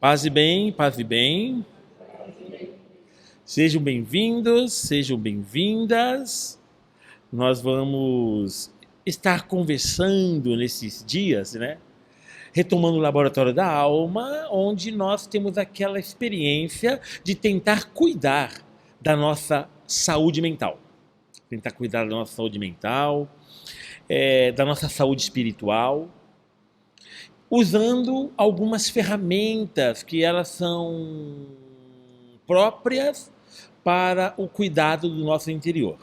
Paz e bem, paz e bem. Sejam bem-vindos, sejam bem-vindas. Nós vamos estar conversando nesses dias, né? Retomando o Laboratório da Alma, onde nós temos aquela experiência de tentar cuidar da nossa saúde mental. Tentar cuidar da nossa saúde mental, da nossa saúde espiritual, usando algumas ferramentas que elas são próprias para o cuidado do nosso interior.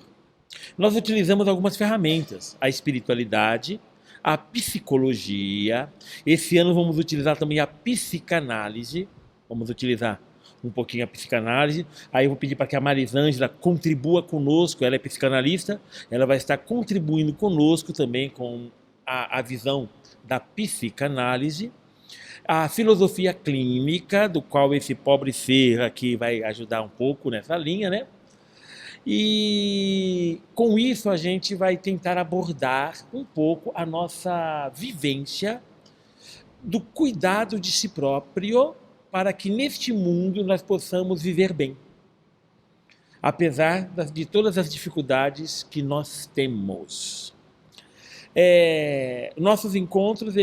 Nós utilizamos algumas ferramentas, a espiritualidade, a psicologia. Esse ano vamos utilizar também a psicanálise. Vamos utilizar um pouquinho a psicanálise. Aí eu vou pedir para que a Marisângela contribua conosco, ela é psicanalista, ela vai estar contribuindo conosco também com a visão da psicanálise. A filosofia clínica, do qual esse pobre ser aqui vai ajudar um pouco nessa linha, né? E com isso a gente vai tentar abordar um pouco a nossa vivência do cuidado de si próprio para que neste mundo nós possamos viver bem, apesar de todas as dificuldades que nós temos. Nossos encontros,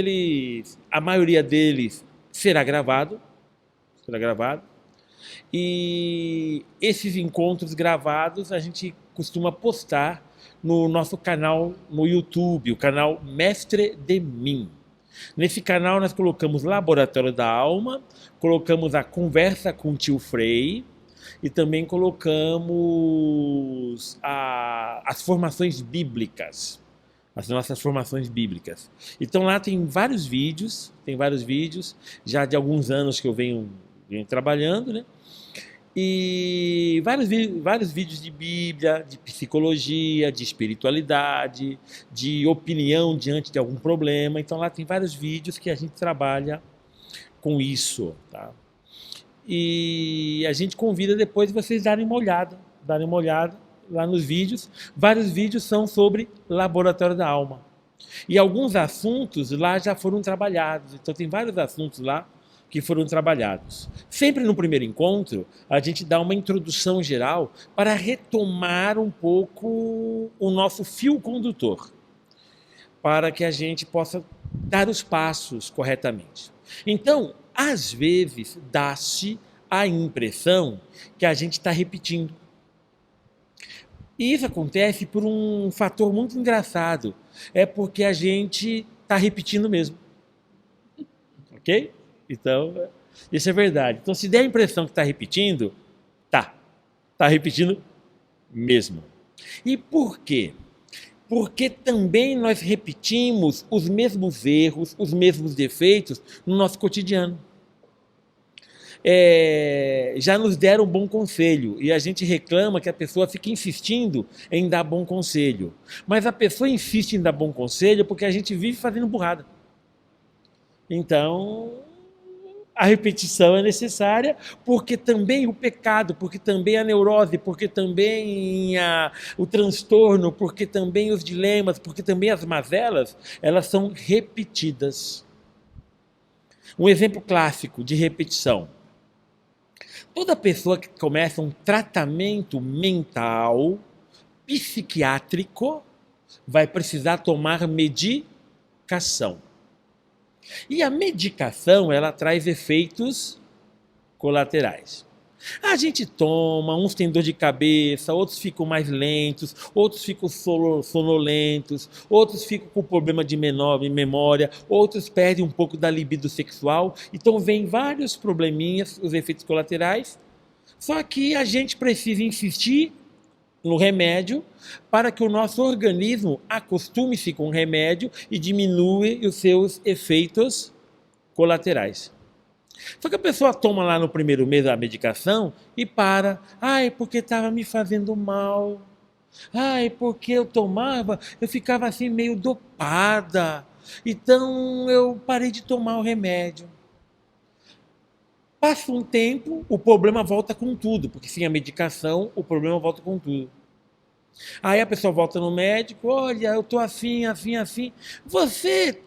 a maioria deles será gravado, e esses encontros gravados a gente costuma postar no nosso canal no YouTube, o canal Mestre de Mim. Nesse canal nós colocamos Laboratório da Alma, colocamos a Conversa com o Tio Frei e também colocamos as formações bíblicas. As nossas formações bíblicas. Então lá tem vários vídeos, já de alguns anos que eu venho trabalhando, né? E vários vídeos de Bíblia, de psicologia, de espiritualidade, de opinião diante de algum problema. Então lá tem vários vídeos que a gente trabalha com isso, tá? E a gente convida depois vocês darem uma olhada lá nos vídeos. Vários vídeos são sobre Laboratório da Alma. E alguns assuntos lá já foram trabalhados. Então tem vários assuntos lá que foram trabalhados. Sempre no primeiro encontro, a gente dá uma introdução geral para retomar um pouco o nosso fio condutor, para que a gente possa dar os passos corretamente. Então, às vezes, dá-se a impressão que a gente está repetindo. E isso acontece por um fator muito engraçado. É porque a gente está repetindo mesmo. Ok? Então, isso é verdade. Então, se der a impressão que está repetindo, está repetindo mesmo. E por quê? Porque também nós repetimos os mesmos erros, os mesmos defeitos no nosso cotidiano. Já nos deram um bom conselho e a gente reclama que a pessoa fica insistindo em dar bom conselho. Mas a pessoa insiste em dar bom conselho porque a gente vive fazendo burrada. Então, a repetição é necessária, porque também o pecado, porque também a neurose, porque também o transtorno, porque também os dilemas, porque também as mazelas, elas são repetidas. Um exemplo clássico de repetição. Toda pessoa que começa um tratamento mental, psiquiátrico, vai precisar tomar medicação. E a medicação, ela traz efeitos colaterais. A gente toma, uns têm dor de cabeça, outros ficam mais lentos, outros ficam sonolentos, outros ficam com problema de memória, outros perdem um pouco da libido sexual. Então vem vários probleminhas, os efeitos colaterais. Só que a gente precisa insistir no remédio para que o nosso organismo acostume-se com o remédio e diminua os seus efeitos colaterais. Só que a pessoa toma lá no primeiro mês a medicação e para. Ai, porque estava me fazendo mal. Ai, porque eu tomava, eu ficava assim meio dopada. Então eu parei de tomar o remédio. Passa um tempo, o problema volta com tudo, porque sem a medicação, o problema volta com tudo. Aí a pessoa volta no médico, olha, eu estou assim. Você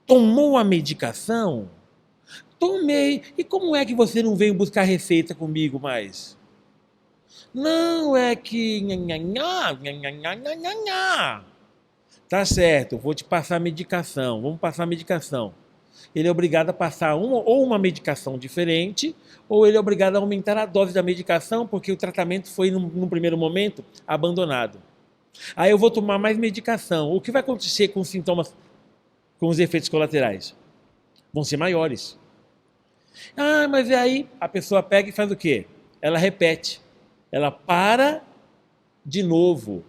tomou a medicação? Tomei. E como é que você não veio buscar receita comigo mais? Não, é que... Tá certo, vou te passar medicação. Vamos passar medicação. Ele é obrigado a passar uma medicação diferente, ou ele é obrigado a aumentar a dose da medicação, porque o tratamento foi, num primeiro momento, abandonado. Aí eu vou tomar mais medicação. O que vai acontecer com os sintomas, com os efeitos colaterais? Vão ser maiores. Ah, mas e aí a pessoa pega e faz o quê? Ela repete. Ela para de novo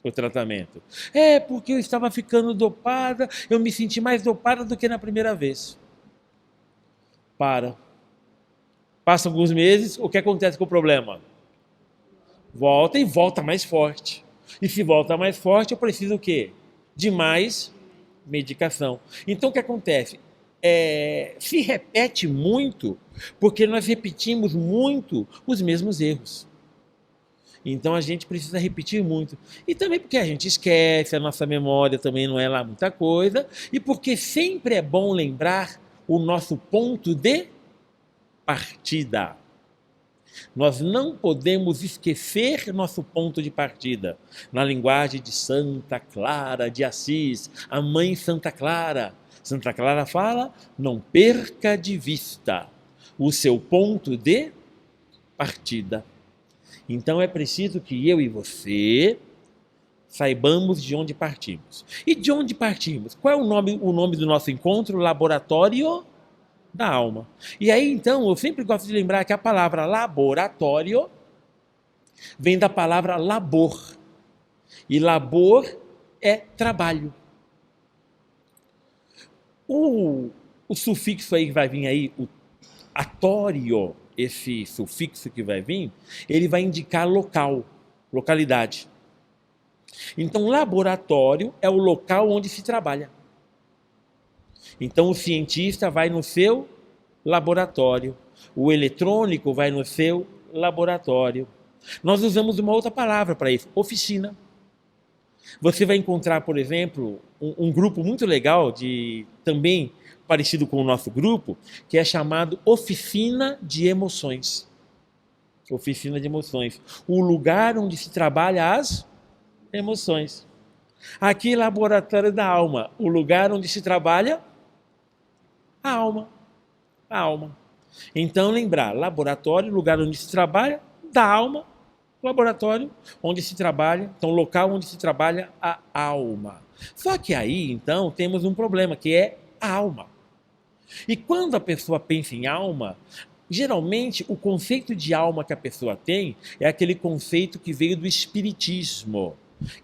o tratamento. É porque eu estava ficando dopada, eu me senti mais dopada do que na primeira vez. Para. Passa alguns meses, o que acontece com o problema? Volta e volta mais forte. E se volta mais forte, eu preciso o quê? De mais medicação. Então o que acontece? Se repete muito, porque nós repetimos muito os mesmos erros. Então a gente precisa repetir muito. E também porque a gente esquece, a nossa memória também não é lá muita coisa, e porque sempre é bom lembrar o nosso ponto de partida. Nós não podemos esquecer nosso ponto de partida. Na linguagem de Santa Clara de Assis, a mãe Santa Clara. Santa Clara fala, não perca de vista o seu ponto de partida. Então é preciso que eu e você saibamos de onde partimos. E de onde partimos? Qual é o nome do nosso encontro? Laboratório da alma. E aí, então, eu sempre gosto de lembrar que a palavra laboratório vem da palavra labor. E labor é trabalho. O sufixo aí que vai vir aí, o atório, esse sufixo que vai vir, ele vai indicar local, localidade. Então, laboratório é o local onde se trabalha. Então, o cientista vai no seu laboratório, o eletrônico vai no seu laboratório. Nós usamos uma outra palavra para isso, oficina. Você vai encontrar, por exemplo, um grupo muito legal, também parecido com o nosso grupo, que é chamado Oficina de Emoções. Oficina de Emoções. O lugar onde se trabalha as emoções. Aqui, Laboratório da Alma. O lugar onde se trabalha a alma. A alma. Então, lembrar, laboratório, lugar onde se trabalha da alma, laboratório onde se trabalha, então local onde se trabalha a alma. Só que aí, então, temos um problema, que é a alma. E quando a pessoa pensa em alma, geralmente o conceito de alma que a pessoa tem é aquele conceito que veio do espiritismo,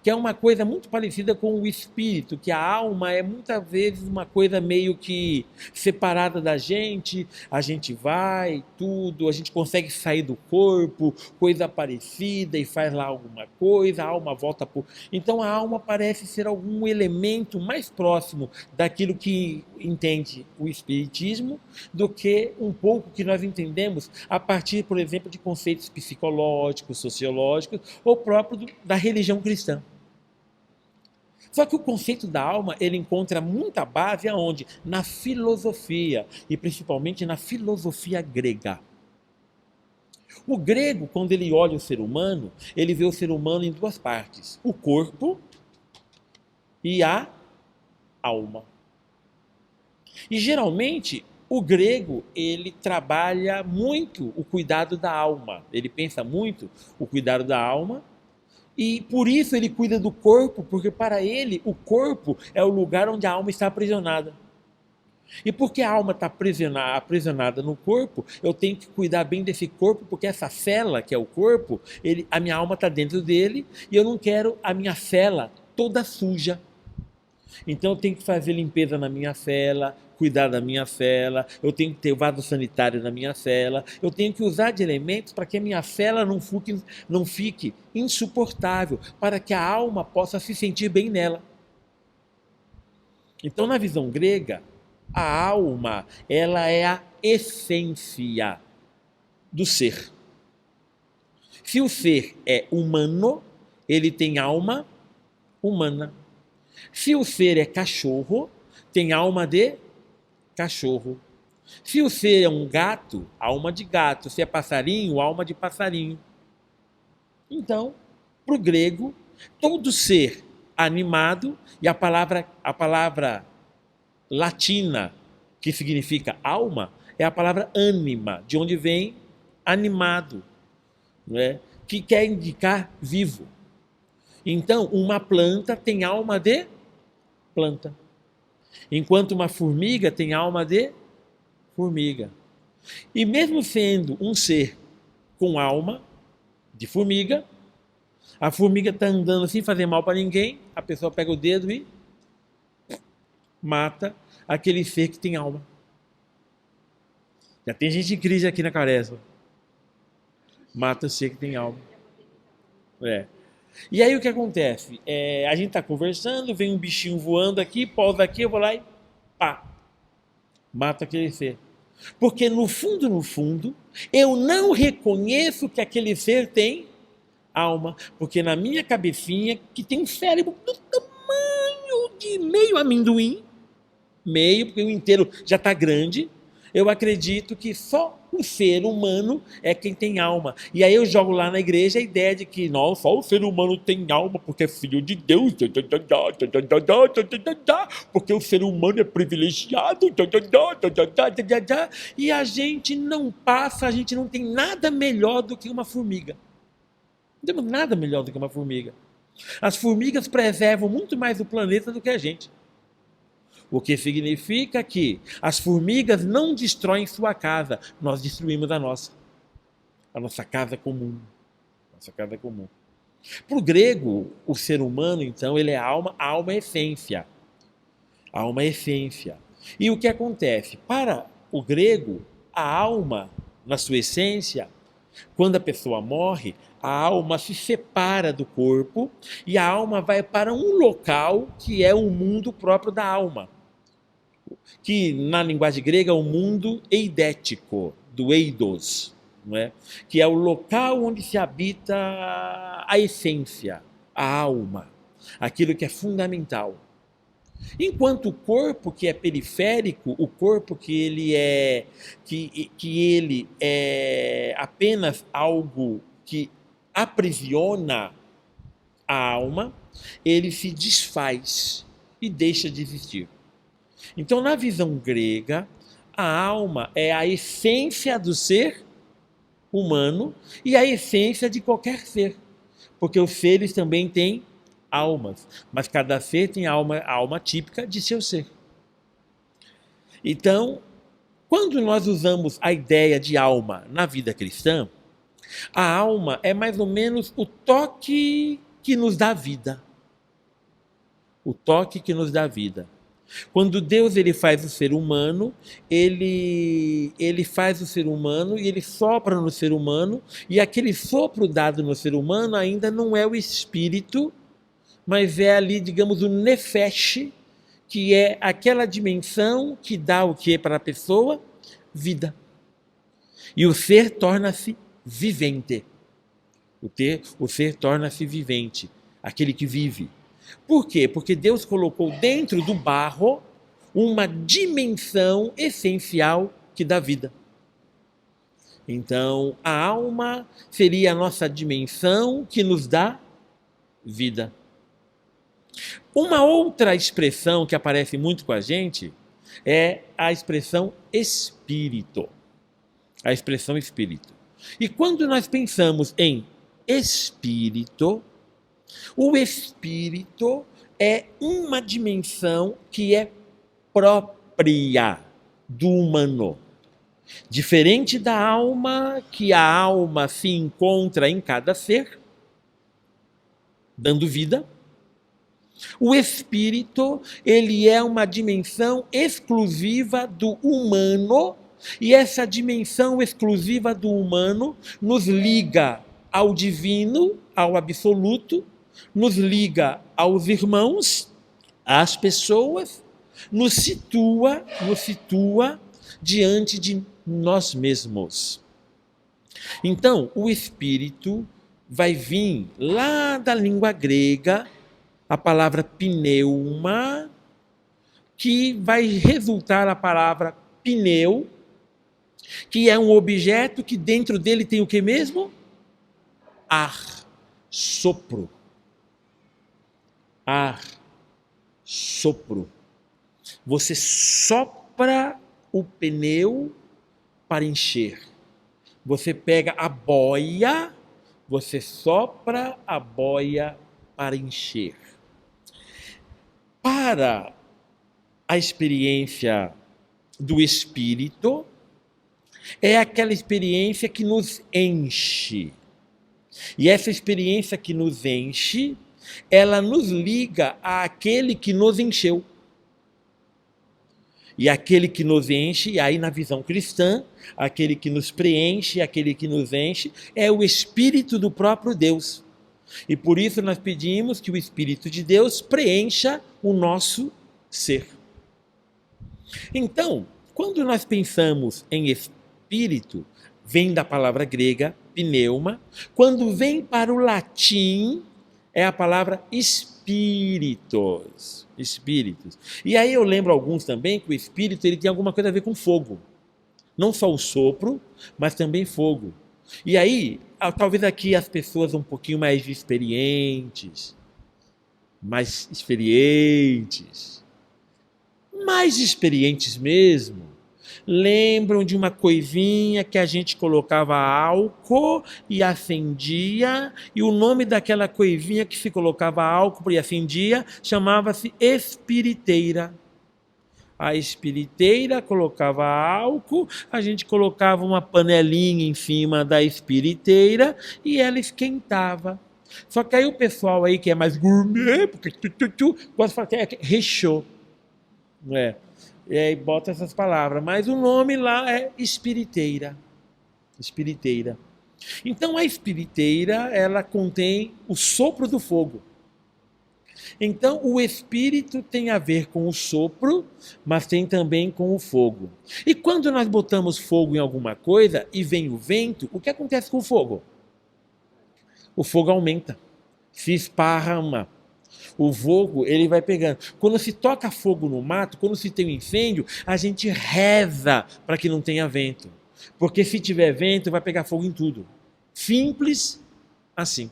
que é uma coisa muito parecida com o espírito, que a alma é muitas vezes uma coisa meio que separada da gente, a gente vai, tudo, a gente consegue sair do corpo, coisa parecida e faz lá alguma coisa, a alma volta por... Então a alma parece ser algum elemento mais próximo daquilo que entende o espiritismo do que um pouco que nós entendemos a partir, por exemplo, de conceitos psicológicos, sociológicos ou próprio da religião cristã. Só que o conceito da alma, ele encontra muita base aonde? Na filosofia, e principalmente na filosofia grega. O grego, quando ele olha o ser humano, ele vê o ser humano em duas partes, o corpo e a alma. E geralmente, o grego, ele trabalha muito o cuidado da alma, ele pensa muito o cuidado da alma, e por isso ele cuida do corpo, porque para ele o corpo é o lugar onde a alma está aprisionada. E porque a alma está aprisionada no corpo, eu tenho que cuidar bem desse corpo, porque essa cela que é o corpo, a minha alma está dentro dele, e eu não quero a minha cela toda suja. Então eu tenho que fazer limpeza na minha cela, cuidar da minha cela, eu tenho que ter vaso sanitário na minha cela, eu tenho que usar de elementos para que a minha cela não fique insuportável, para que a alma possa se sentir bem nela. Então, na visão grega, a alma, ela é a essência do ser. Se o ser é humano, ele tem alma humana. Se o ser é cachorro, tem alma de cachorro. Se o ser é um gato, alma de gato. Se é passarinho, alma de passarinho. Então, para o grego, todo ser animado, e a palavra latina que significa alma é a palavra ânima, de onde vem animado, não é? Que quer indicar vivo. Então, uma planta tem alma de planta, enquanto uma formiga tem alma de formiga. E mesmo sendo um ser com alma de formiga, a formiga está andando sem fazer mal para ninguém, a pessoa pega o dedo e mata aquele ser que tem alma. Já tem gente em crise aqui na Quaresma. Mata o ser que tem alma. E aí o que acontece? A gente está conversando, vem um bichinho voando aqui, pousa aqui, eu vou lá e pá, mato aquele ser. Porque no fundo, eu não reconheço que aquele ser tem alma. Porque na minha cabecinha, que tem um cérebro do tamanho de meio amendoim, meio, porque o inteiro já está grande, eu acredito que só o ser humano é quem tem alma. E aí eu jogo lá na igreja a ideia de que não, só o ser humano tem alma porque é filho de Deus, porque o ser humano é privilegiado, e a gente não passa, a gente não tem nada melhor do que uma formiga. Não temos nada melhor do que uma formiga. As formigas preservam muito mais o planeta do que a gente. O que significa que as formigas não destroem sua casa, nós destruímos a nossa casa comum. Nossa casa comum. Para o grego, o ser humano, então, ele é alma, a alma é essência. A alma é essência. E o que acontece? Para o grego, a alma, na sua essência, quando a pessoa morre, a alma se separa do corpo e a alma vai para um local que é o mundo próprio da alma, que na linguagem grega é o mundo eidético, do eidos, não é? Que é o local onde se habita a essência, a alma, aquilo que é fundamental. Enquanto o corpo que é periférico, o corpo que ele é apenas algo que aprisiona a alma, ele se desfaz e deixa de existir. Então, na visão grega, a alma é a essência do ser humano e a essência de qualquer ser, porque os seres também têm almas, mas cada ser tem a alma típica de seu ser. Então, quando nós usamos a ideia de alma na vida cristã, a alma é mais ou menos o toque que nos dá vida. O toque que nos dá vida. Quando Deus ele faz o ser humano, ele faz o ser humano e ele sopra no ser humano, e aquele sopro dado no ser humano ainda não é o espírito, mas é ali, digamos, o nefesh, que é aquela dimensão que dá o que para a pessoa? Vida. E o ser torna-se vivente. O ser torna-se vivente, aquele que vive. Por quê? Porque Deus colocou dentro do barro uma dimensão essencial que dá vida. Então, a alma seria a nossa dimensão que nos dá vida. Uma outra expressão que aparece muito com a gente é a expressão espírito. A expressão espírito. E quando nós pensamos em espírito, o espírito é uma dimensão que é própria do humano. Diferente da alma, que a alma se encontra em cada ser, dando vida, o espírito, ele é uma dimensão exclusiva do humano, e essa dimensão exclusiva do humano nos liga ao divino, ao absoluto, nos liga aos irmãos, às pessoas, nos situa diante de nós mesmos. Então, o espírito vai vir lá da língua grega, a palavra pneuma, que vai resultar a palavra pneu, que é um objeto que dentro dele tem o que mesmo? Ar, sopro. Ar, sopro. Você sopra o pneu para encher. Você pega a boia, você sopra a boia para encher. Para a experiência do Espírito, é aquela experiência que nos enche. E essa experiência que nos enche, ela nos liga àquele que nos encheu. E aquele que nos enche, e aí na visão cristã, aquele que nos preenche, aquele que nos enche, é o Espírito do próprio Deus. E por isso nós pedimos que o Espírito de Deus preencha o nosso ser. Então, quando nós pensamos em Espírito, vem da palavra grega, pneuma. Quando vem para o latim, é a palavra espíritos. Espíritos. E aí eu lembro alguns também que o espírito ele tem alguma coisa a ver com fogo. Não só o sopro, mas também fogo. E aí, talvez aqui as pessoas um pouquinho mais experientes, mesmo, lembram de uma coisinha que a gente colocava álcool e acendia, e o nome daquela coisinha que se colocava álcool e acendia chamava-se espiriteira. A espiriteira colocava álcool, a gente colocava uma panelinha em cima da espiriteira e ela esquentava. Só que aí o pessoal aí que é mais gourmet, porque gosta de falar que é rechô, não é? E aí bota essas palavras, mas o nome lá é espiriteira. Espiriteira. Então a espiriteira, ela contém o sopro do fogo. Então o espírito tem a ver com o sopro, mas tem também com o fogo. E quando nós botamos fogo em alguma coisa e vem o vento, o que acontece com o fogo? O fogo aumenta, se esparrama. O fogo, ele vai pegando. Quando se toca fogo no mato, quando se tem um incêndio, a gente reza para que não tenha vento. Porque se tiver vento, vai pegar fogo em tudo. Simples assim.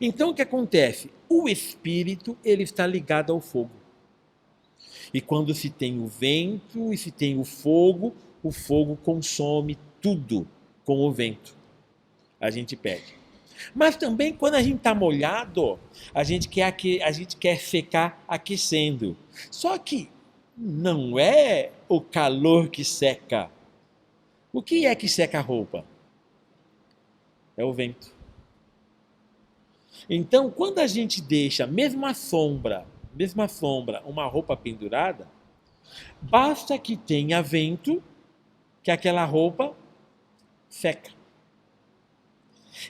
Então o que acontece? O espírito, ele está ligado ao fogo. E quando se tem o vento e se tem o fogo consome tudo com o vento. A gente perde. Mas também quando a gente está molhado, a gente quer secar aquecendo. Só que não é o calor que seca. O que é que seca a roupa? É o vento. Então, quando a gente deixa, mesmo a sombra, uma roupa pendurada, basta que tenha vento, que aquela roupa seca.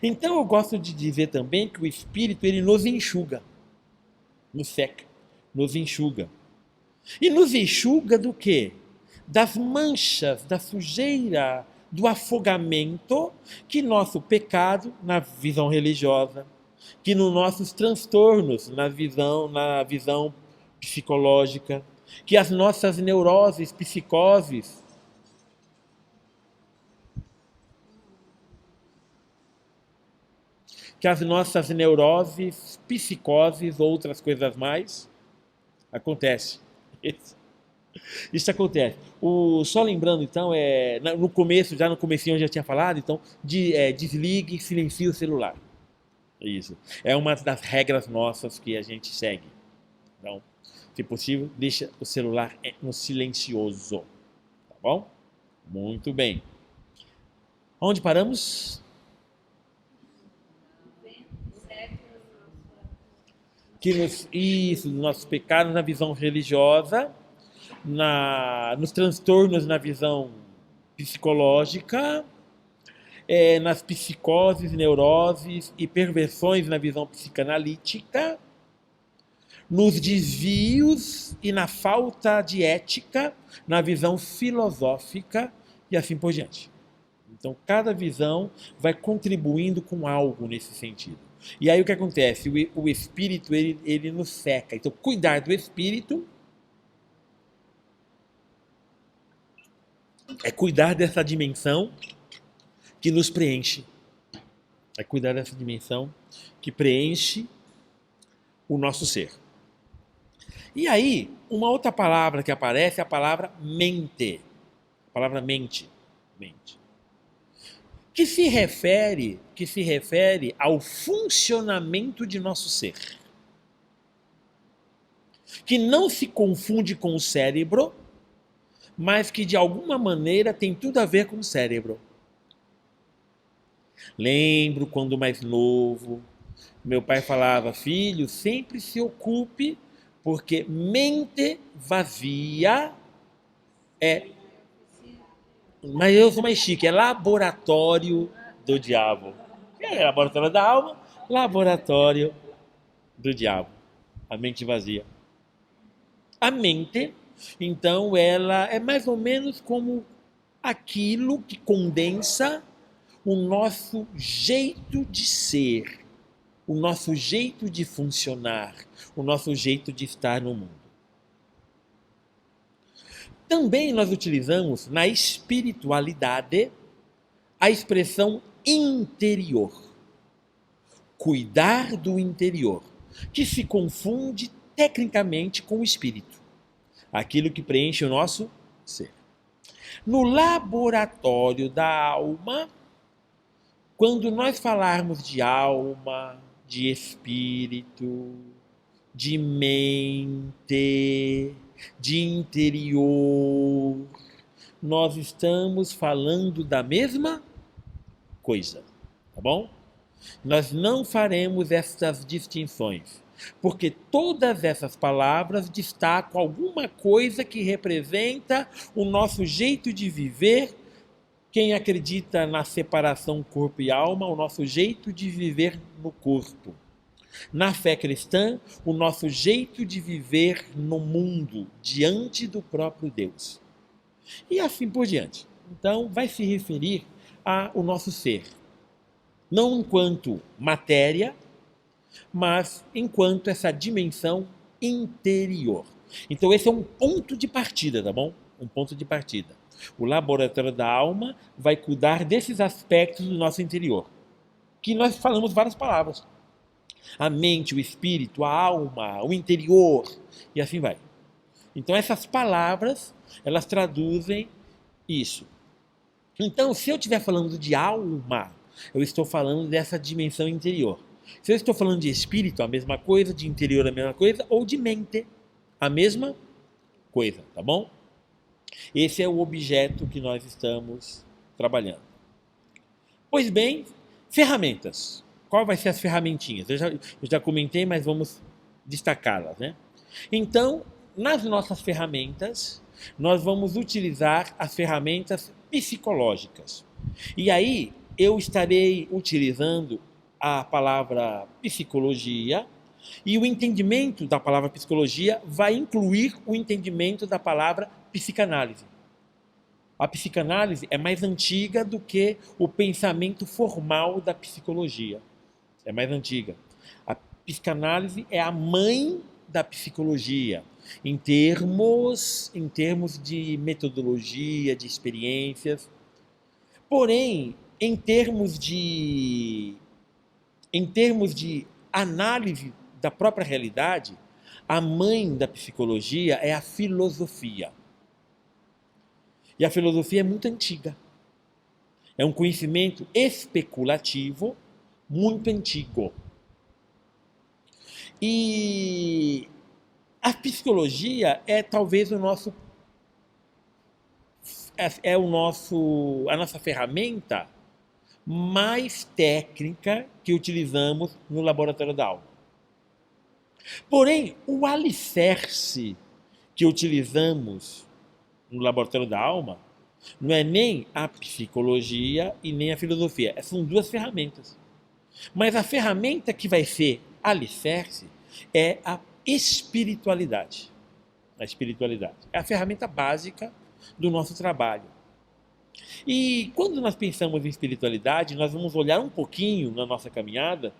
Então eu gosto de dizer também que o Espírito ele nos enxuga, nos seca, nos enxuga. E nos enxuga do quê? Das manchas, da sujeira, do afogamento que nosso pecado, na visão religiosa, que nos nossos transtornos, na visão psicológica, que as nossas neuroses, psicoses, psicoses, outras coisas mais, acontece. Isso acontece. Só lembrando, então, no comecinho eu já tinha falado, então, desligue e silencie o celular. Isso. É uma das regras nossas que a gente segue. Então, se possível, deixa o celular no silencioso. Tá bom? Muito bem. Onde paramos? Nos nossos pecados na visão religiosa, nos transtornos na visão psicológica, nas psicoses, neuroses e perversões na visão psicanalítica, nos desvios e na falta de ética na visão filosófica e assim por diante. Então, cada visão vai contribuindo com algo nesse sentido. E aí o que acontece? O espírito, ele nos seca. Então, cuidar do espírito É cuidar dessa dimensão que nos preenche. É cuidar dessa dimensão que preenche o nosso ser. E aí, uma outra palavra que aparece é a palavra mente. A palavra mente. Mente. Que se refere ao funcionamento de nosso ser. Que não se confunde com o cérebro, mas que de alguma maneira tem tudo a ver com o cérebro. Lembro quando mais novo, meu pai falava: filho, sempre se ocupe, porque mente vazia é. Mas eu sou mais chique, é laboratório do diabo. É laboratório da alma, laboratório do diabo. A mente vazia. A mente, então, ela é mais ou menos como aquilo que condensa o nosso jeito de ser, o nosso jeito de funcionar, o nosso jeito de estar no mundo. Também nós utilizamos na espiritualidade a expressão interior. Cuidar do interior, que se confunde tecnicamente com o espírito, aquilo que preenche o nosso ser. No laboratório da alma, quando nós falarmos de alma, de espírito, de mente, de interior, nós estamos falando da mesma coisa, tá bom? Nós não faremos essas distinções, porque todas essas palavras destacam alguma coisa que representa o nosso jeito de viver. Quem acredita na separação corpo e alma, o nosso jeito de viver no corpo. Na fé cristã, o nosso jeito de viver no mundo, diante do próprio Deus. E assim por diante. Então, vai se referir ao nosso ser. Não enquanto matéria, mas enquanto essa dimensão interior. Então, esse é um ponto de partida, tá bom? Um ponto de partida. O laboratório da alma vai cuidar desses aspectos do nosso interior, que nós falamos várias palavras. A mente, o espírito, a alma, o interior, e assim vai. Então essas palavras, elas traduzem isso. Então, se eu estiver falando de alma, eu estou falando dessa dimensão interior. Se eu estou falando de espírito, a mesma coisa, de interior, a mesma coisa, ou de mente, a mesma coisa, tá bom? Esse é o objeto que nós estamos trabalhando. Pois bem, ferramentas. Qual vai ser as ferramentinhas? Eu já comentei, mas vamos destacá-las, né? Então, nas nossas ferramentas, nós vamos utilizar as ferramentas psicológicas. E aí, eu estarei utilizando a palavra psicologia, e o entendimento da palavra psicologia vai incluir o entendimento da palavra psicanálise. A psicanálise é mais antiga do que o pensamento formal da psicologia. É mais antiga. A psicanálise é a mãe da psicologia, em termos de metodologia, de experiências. Porém, em termos de análise da própria realidade, a mãe da psicologia é a filosofia. E a filosofia é muito antiga. É um conhecimento especulativo muito antigo. E a psicologia é talvez a nossa ferramenta mais técnica que utilizamos no laboratório da alma. Porém, o alicerce que utilizamos no laboratório da alma não é nem a psicologia e nem a filosofia. São duas ferramentas. Mas a ferramenta que vai ser alicerce é a espiritualidade. A espiritualidade é a ferramenta básica do nosso trabalho. E quando nós pensamos em espiritualidade, nós vamos olhar um pouquinho na nossa caminhada,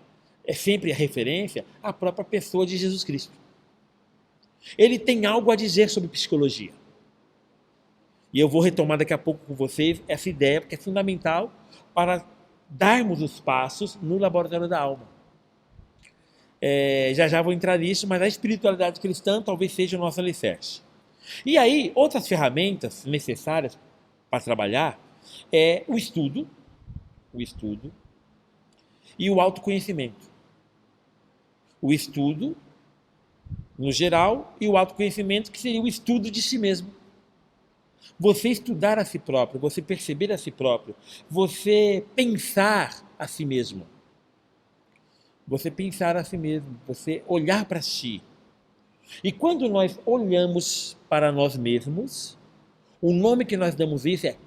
é sempre a referência à própria pessoa de Jesus Cristo. Ele tem algo a dizer sobre psicologia. E eu vou retomar daqui a pouco com vocês essa ideia, porque é fundamental para darmos os passos no laboratório da alma. Já já vou entrar nisso, mas a espiritualidade cristã talvez seja o nosso alicerce. E aí, outras ferramentas necessárias para trabalhar é o estudo e o autoconhecimento. O estudo, no geral, e o autoconhecimento, que seria o estudo de si mesmo. Você estudar a si próprio, você perceber a si próprio, você pensar a si mesmo. Você pensar a si mesmo, você olhar para si. E quando nós olhamos para nós mesmos, o nome que nós damos isso é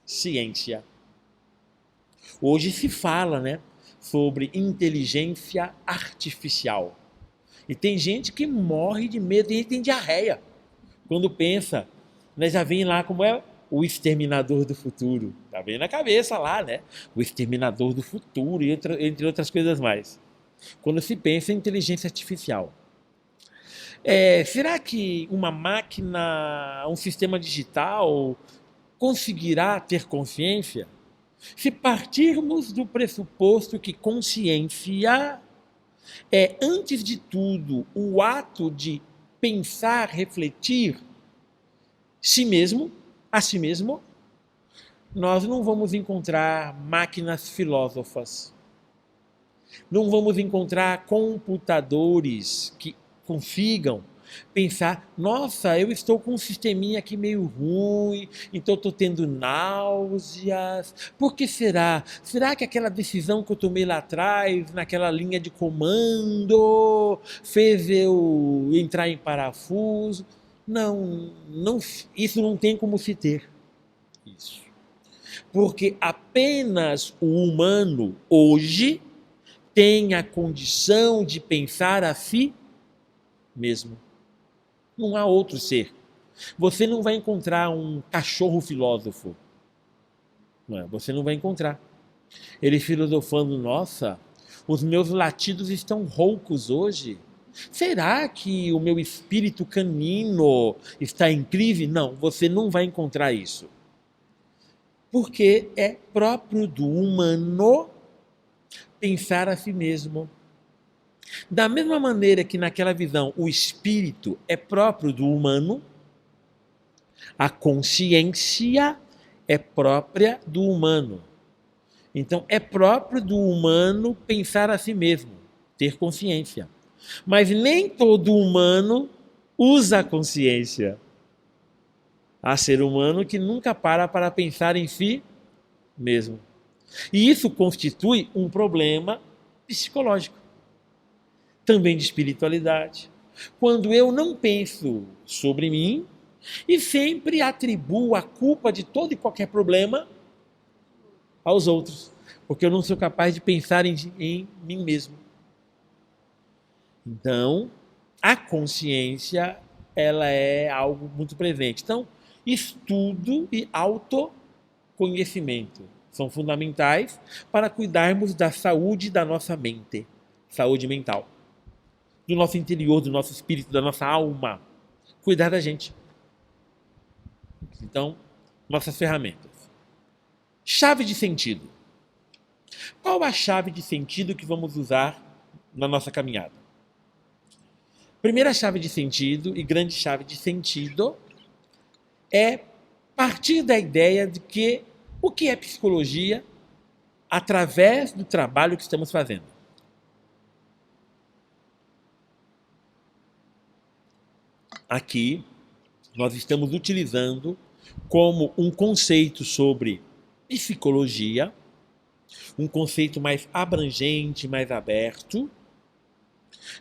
consciência. Hoje se fala, sobre inteligência artificial. E tem gente que morre de medo e tem diarreia. Quando pensa, já vem lá como é o exterminador do futuro. Tá bem na cabeça lá, O exterminador do futuro, e entre outras coisas mais. Quando se pensa em inteligência artificial. Será que uma máquina, um sistema digital, conseguirá ter consciência? Se partirmos do pressuposto que consciência é, antes de tudo, o ato de pensar, refletir a si mesmo, nós não vamos encontrar máquinas filósofas. Não vamos encontrar computadores que consigam pensar, nossa, eu estou com um sisteminha aqui meio ruim, então estou tendo náuseas. Por que será? Será que aquela decisão que eu tomei lá atrás, naquela linha de comando, fez eu entrar em parafuso? Não, isso não tem como se ter. Isso. Porque apenas o humano hoje tem a condição de pensar a si mesmo. Não há outro ser. Você não vai encontrar um cachorro filósofo. Você não vai encontrar. Ele filosofando, nossa, os meus latidos estão roucos hoje. Será que o meu espírito canino está em crise? Não, você não vai encontrar isso. Porque é próprio do humano pensar a si mesmo. Da mesma maneira que naquela visão o espírito é próprio do humano, a consciência é própria do humano. Então é próprio do humano pensar a si mesmo, ter consciência. Mas nem todo humano usa a consciência. Há ser humano que nunca para pensar em si mesmo. E isso constitui um problema psicológico. Também de espiritualidade. Quando eu não penso sobre mim e sempre atribuo a culpa de todo e qualquer problema aos outros, porque eu não sou capaz de pensar em mim mesmo. Então, a consciência, ela é algo muito presente. Então, estudo e autoconhecimento são fundamentais para cuidarmos da saúde da nossa mente, saúde mental. Do nosso interior, do nosso espírito, da nossa alma. Cuidar da gente. Então, nossas ferramentas. Chave de sentido. Qual a chave de sentido que vamos usar na nossa caminhada? Primeira chave de sentido e grande chave de sentido é partir da ideia de que o que é psicologia através do trabalho que estamos fazendo. Aqui, nós estamos utilizando como um conceito sobre psicologia, um conceito mais abrangente, mais aberto,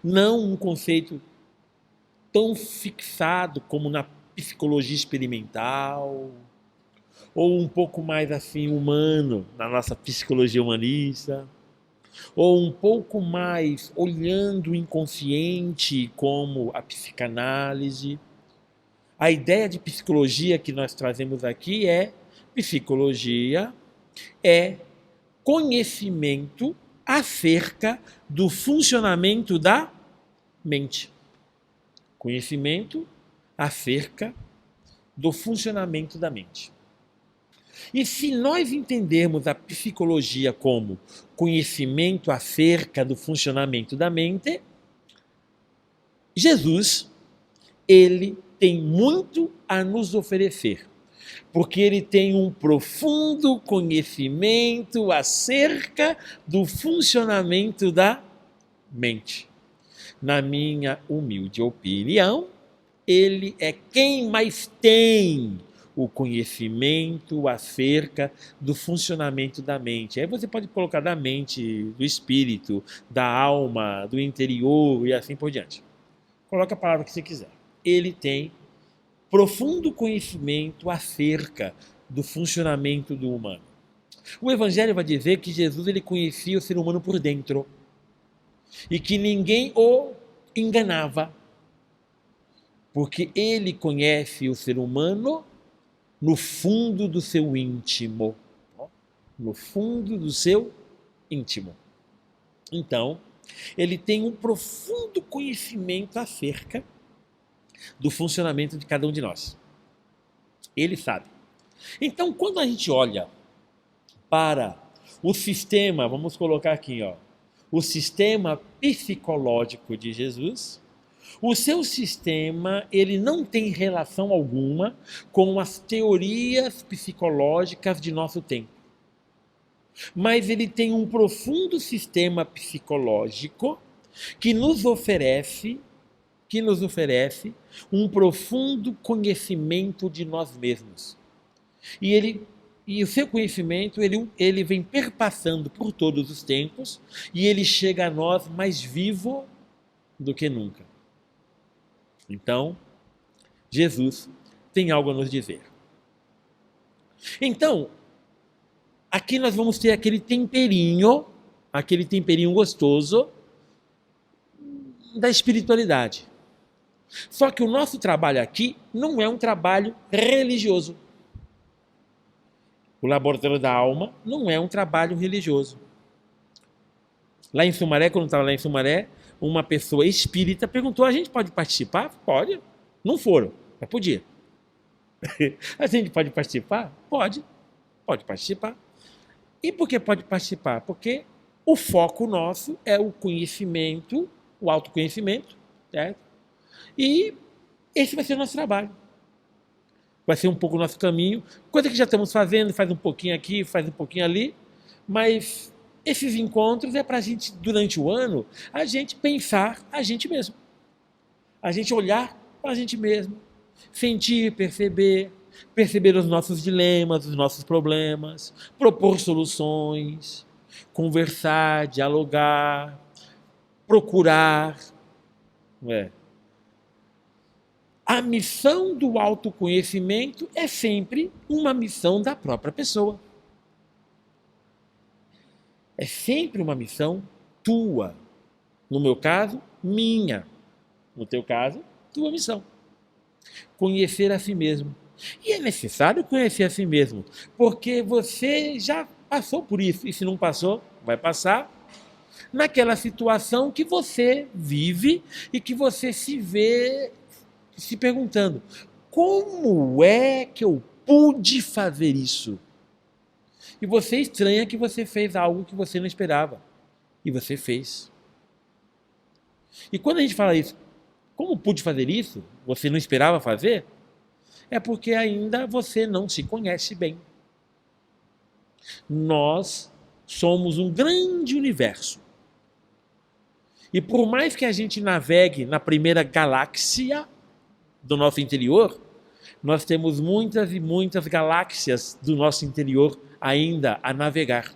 não um conceito tão fixado como na psicologia experimental, ou um pouco mais assim humano, na nossa psicologia humanista, ou um pouco mais olhando o inconsciente como a psicanálise. A ideia de psicologia que nós trazemos aqui é psicologia é conhecimento acerca do funcionamento da mente. Conhecimento acerca do funcionamento da mente. E se nós entendermos a psicologia como conhecimento acerca do funcionamento da mente, Jesus, ele tem muito a nos oferecer, porque ele tem um profundo conhecimento acerca do funcionamento da mente. Na minha humilde opinião, ele é quem mais tem o conhecimento acerca do funcionamento da mente. Aí você pode colocar da mente, do espírito, da alma, do interior e assim por diante. Coloca a palavra que você quiser. Ele tem profundo conhecimento acerca do funcionamento do humano. O Evangelho vai dizer que Jesus ele conhecia o ser humano por dentro e que ninguém o enganava, porque ele conhece o ser humano no fundo do seu íntimo. No fundo do seu íntimo. Então, ele tem um profundo conhecimento acerca do funcionamento de cada um de nós. Ele sabe. Então, quando a gente olha para o sistema, vamos colocar aqui, o sistema psicológico de Jesus, o seu sistema, ele não tem relação alguma com as teorias psicológicas de nosso tempo. Mas ele tem um profundo sistema psicológico que nos oferece um profundo conhecimento de nós mesmos. E o seu conhecimento, ele vem perpassando por todos os tempos e ele chega a nós mais vivo do que nunca. Então, Jesus tem algo a nos dizer. Então, aqui nós vamos ter aquele temperinho gostoso da espiritualidade. Só que o nosso trabalho aqui não é um trabalho religioso. O Laboratório da Alma não é um trabalho religioso. Lá em Sumaré, quando eu estava lá em Sumaré, uma pessoa espírita perguntou: a gente pode participar? Pode. Não foram, mas podia. A gente pode participar? Pode participar. E por que pode participar? Porque o foco nosso é o conhecimento, o autoconhecimento, certo? E esse vai ser o nosso trabalho. Vai ser um pouco o nosso caminho, coisa que já estamos fazendo, faz um pouquinho aqui, faz um pouquinho ali, mas esses encontros é para a gente, durante o ano, a gente pensar a gente mesmo. A gente olhar para a gente mesmo, sentir, perceber os nossos dilemas, os nossos problemas, propor soluções, conversar, dialogar, procurar. A missão do autoconhecimento é sempre uma missão da própria pessoa. É sempre uma missão tua. No meu caso, minha. No teu caso, tua missão. Conhecer a si mesmo. E é necessário conhecer a si mesmo, porque você já passou por isso. E se não passou, vai passar naquela situação que você vive e que você se vê se perguntando: como é que eu pude fazer isso? E você estranha que você fez algo que você não esperava. E você fez. E quando a gente fala isso, como pude fazer isso? Você não esperava fazer? É porque ainda você não se conhece bem. Nós somos um grande universo. E por mais que a gente navegue na primeira galáxia do nosso interior, nós temos muitas e muitas galáxias do nosso interior ainda a navegar.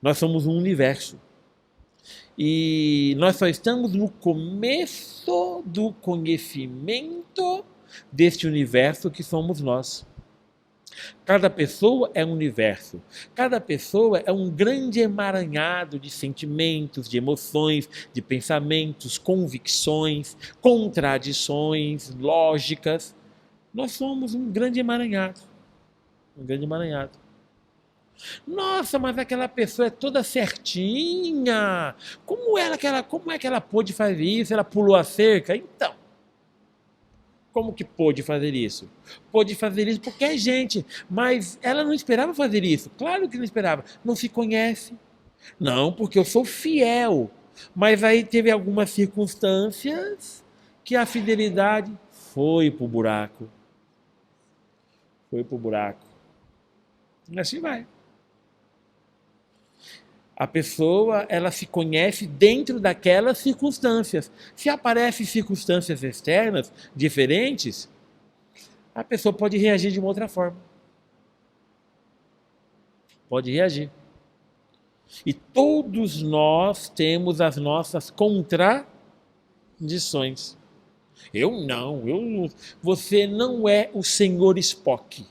Nós somos um universo. E nós só estamos no começo do conhecimento deste universo que somos nós. Cada pessoa é um universo. Cada pessoa é um grande emaranhado de sentimentos, de emoções, de pensamentos, convicções, contradições, lógicas. Nós somos um grande emaranhado. Um grande emaranhado. Nossa, mas aquela pessoa é toda certinha. Como é que ela pôde fazer isso? Ela pulou a cerca? Então, Como que pôde fazer isso? Pôde fazer isso porque é gente, mas ela não esperava fazer isso. Claro que não esperava. Não se conhece. Não, porque eu sou fiel. Mas aí teve algumas circunstâncias que a fidelidade foi pro buraco. Foi pro buraco. E assim vai. A pessoa, ela se conhece dentro daquelas circunstâncias. Se aparecem circunstâncias externas diferentes, a pessoa pode reagir de uma outra forma. Pode reagir. E todos nós temos as nossas contradições. Eu não. Você não é o Senhor Spock.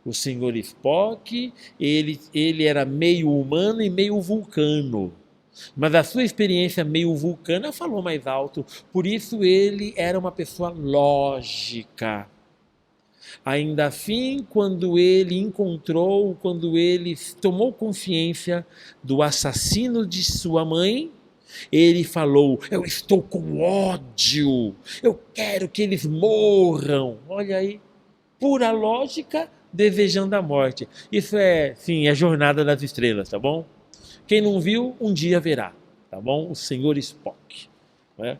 O Senhor Spock, ele era meio humano e meio vulcano. Mas a sua experiência meio vulcana falou mais alto. Por isso ele era uma pessoa lógica. Ainda assim, quando ele tomou consciência do assassino de sua mãe, ele falou: eu estou com ódio, eu quero que eles morram. Olha aí, pura lógica, desejando a morte. Isso é, sim, é Jornada das Estrelas, tá bom? Quem não viu, um dia verá, tá bom? O Senhor Spock. Né?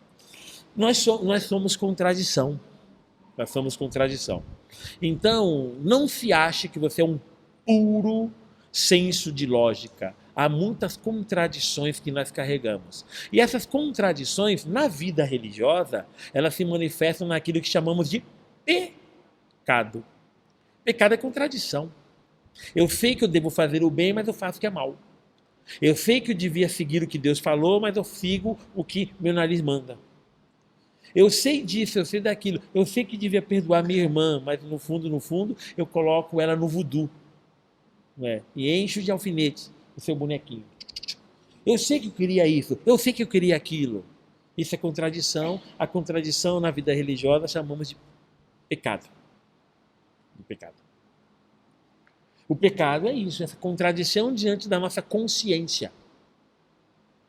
Nós somos contradição. Nós somos contradição. Então, não se ache que você é um puro senso de lógica. Há muitas contradições que nós carregamos. E essas contradições, na vida religiosa, elas se manifestam naquilo que chamamos de pecado. Pecado é contradição. Eu sei que eu devo fazer o bem, mas eu faço o que é mal. Eu sei que eu devia seguir o que Deus falou, mas eu sigo o que meu nariz manda. Eu sei disso, eu sei daquilo. Eu sei que devia perdoar minha irmã, mas no fundo, eu coloco ela no voodoo. Né? E encho de alfinetes o seu bonequinho. Eu sei que eu queria isso, eu sei que eu queria aquilo. Isso é contradição. A contradição na vida religiosa chamamos de pecado. De pecado. O pecado é isso, essa contradição diante da nossa consciência.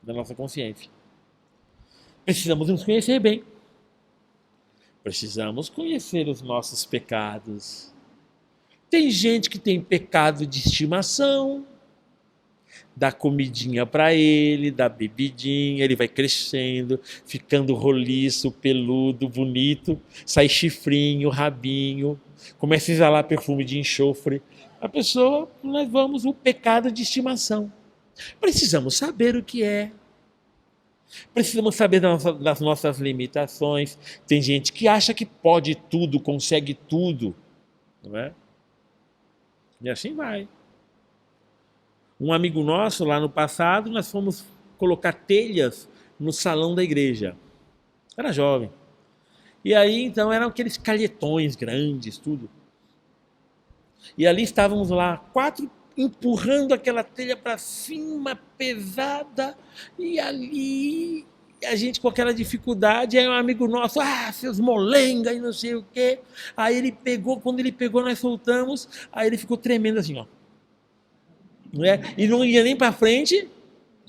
Da nossa consciência. Precisamos nos conhecer bem. Precisamos conhecer os nossos pecados. Tem gente que tem pecado de estimação, dá comidinha para ele, dá bebidinha, ele vai crescendo, ficando roliço, peludo, bonito, sai chifrinho, rabinho, começa a exalar perfume de enxofre. A pessoa, nós vamos o pecado de estimação. Precisamos saber o que é. Precisamos saber das nossas limitações. Tem gente que acha que pode tudo, consegue tudo. Não é? E assim vai. Um amigo nosso, lá no passado, nós fomos colocar telhas no salão da igreja. Era jovem. E aí, então, eram aqueles calhetões grandes, tudo. E ali estávamos lá, 4 empurrando aquela telha para cima, pesada, e ali a gente com aquela dificuldade, aí um amigo nosso, seus molenga e não sei o quê. Aí ele pegou, quando ele pegou, nós soltamos, aí ele ficou tremendo assim, ó. Não é? E não ia nem para frente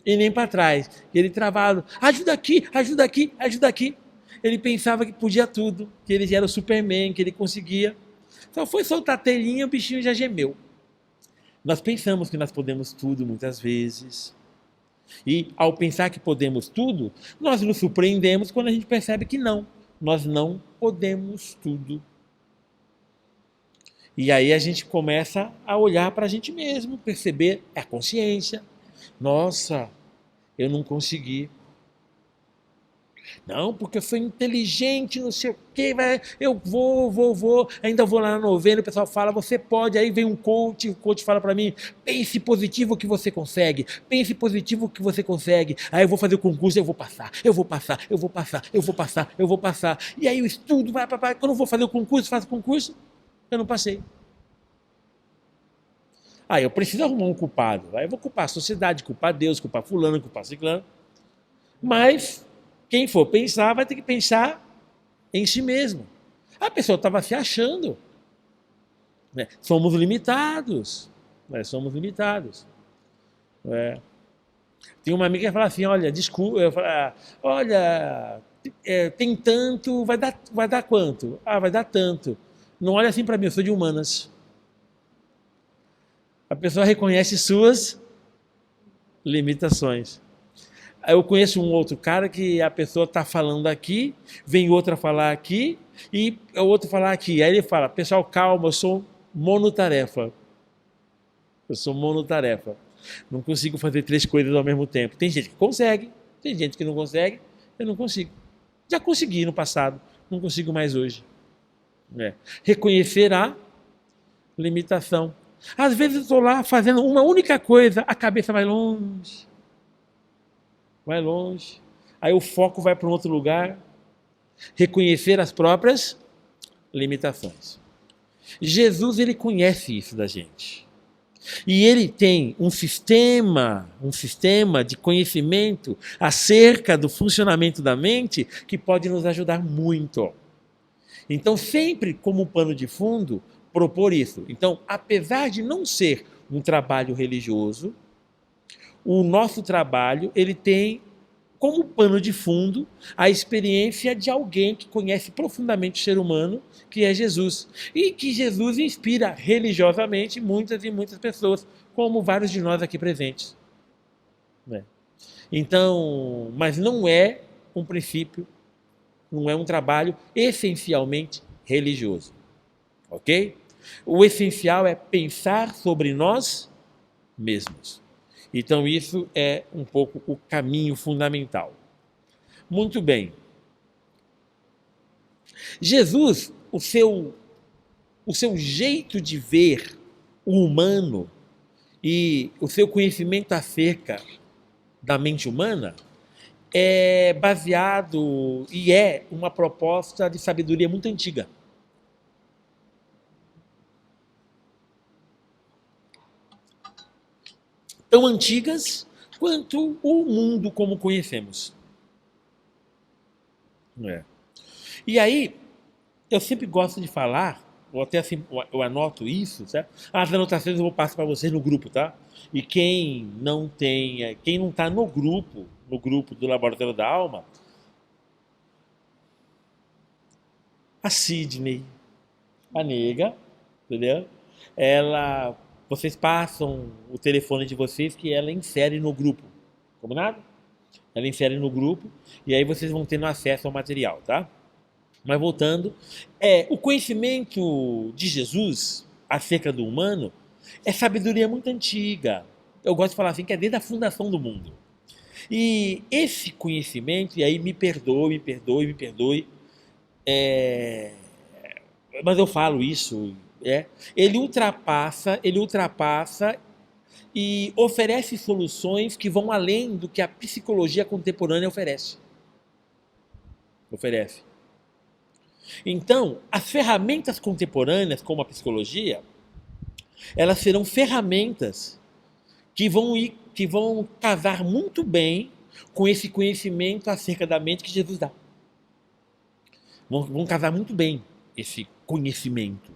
e nem para trás. Ele travado, ajuda aqui, ajuda aqui, ajuda aqui. Ele pensava que podia tudo, que ele era o Superman, que ele conseguia. Só foi soltar a telhinha, o bichinho já gemeu. Nós pensamos que nós podemos tudo muitas vezes. E ao pensar que podemos tudo, nós nos surpreendemos quando a gente percebe que não. Nós não podemos tudo. E aí a gente começa a olhar para a gente mesmo, perceber a consciência. Nossa, eu não consegui. Não, porque eu sou inteligente, não sei o quê, eu vou, ainda vou lá na novena, o pessoal fala, você pode, aí vem um coach, o coach fala para mim, pense positivo que você consegue, pense positivo que você consegue, aí eu vou fazer o concurso, eu vou passar, e aí eu estudo, quando eu vou fazer o concurso, faço o concurso, eu não passei. Aí eu preciso arrumar um culpado, aí eu vou culpar a sociedade, culpar Deus, culpar fulano, culpar ciclano, mas quem for pensar vai ter que pensar em si mesmo. A pessoa estava se achando. Né? Somos limitados. Né? Somos limitados. Tem uma amiga que fala assim, olha, desculpa, olha, tem tanto, vai dar quanto? Ah, vai dar tanto. Não olha assim para mim, eu sou de humanas. A pessoa reconhece suas limitações. Aí eu conheço um outro cara que a pessoa está falando aqui, vem outra falar aqui e o outro falar aqui. Aí ele fala, pessoal, calma, eu sou monotarefa. Eu sou monotarefa. Não consigo fazer 3 coisas ao mesmo tempo. Tem gente que consegue, tem gente que não consegue, eu não consigo. Já consegui no passado, não consigo mais hoje. Reconhecer a limitação. Às vezes eu estou lá fazendo uma única coisa, a cabeça vai longe. Vai longe. Aí o foco vai para um outro lugar. Reconhecer as próprias limitações. Jesus, ele conhece isso da gente. E ele tem um sistema de conhecimento acerca do funcionamento da mente que pode nos ajudar muito. Então, sempre como pano de fundo, propor isso. Então, apesar de não ser um trabalho religioso, o nosso trabalho, ele tem como pano de fundo a experiência de alguém que conhece profundamente o ser humano, que é Jesus. E que Jesus inspira religiosamente muitas e muitas pessoas, como vários de nós aqui presentes. Então, mas não é um princípio, não é um trabalho essencialmente religioso. Ok? O essencial é pensar sobre nós mesmos. Então isso é um pouco o caminho fundamental. Muito bem. Jesus, o seu jeito de ver o humano e o seu conhecimento acerca da mente humana é baseado e é uma proposta de sabedoria muito antiga. Tão antigas quanto o mundo como conhecemos. E aí, eu sempre gosto de falar, ou até assim, eu anoto isso, certo? As anotações eu vou passar para vocês no grupo, tá? E quem não está no grupo do Laboratório da Alma, a Sidney, a nega, entendeu? Vocês passam o telefone de vocês que ela insere no grupo, combinado? Ela insere no grupo e aí vocês vão tendo acesso ao material, tá? Mas voltando, o conhecimento de Jesus acerca do humano é sabedoria muito antiga. Eu gosto de falar assim, que é desde a fundação do mundo. E esse conhecimento, e aí me perdoe, mas eu falo isso, ele ultrapassa e oferece soluções que vão além do que a psicologia contemporânea oferece. Então, as ferramentas contemporâneas, como a psicologia, elas serão ferramentas que vão casar muito bem com esse conhecimento acerca da mente que Jesus dá. Vão casar muito bem esse conhecimento.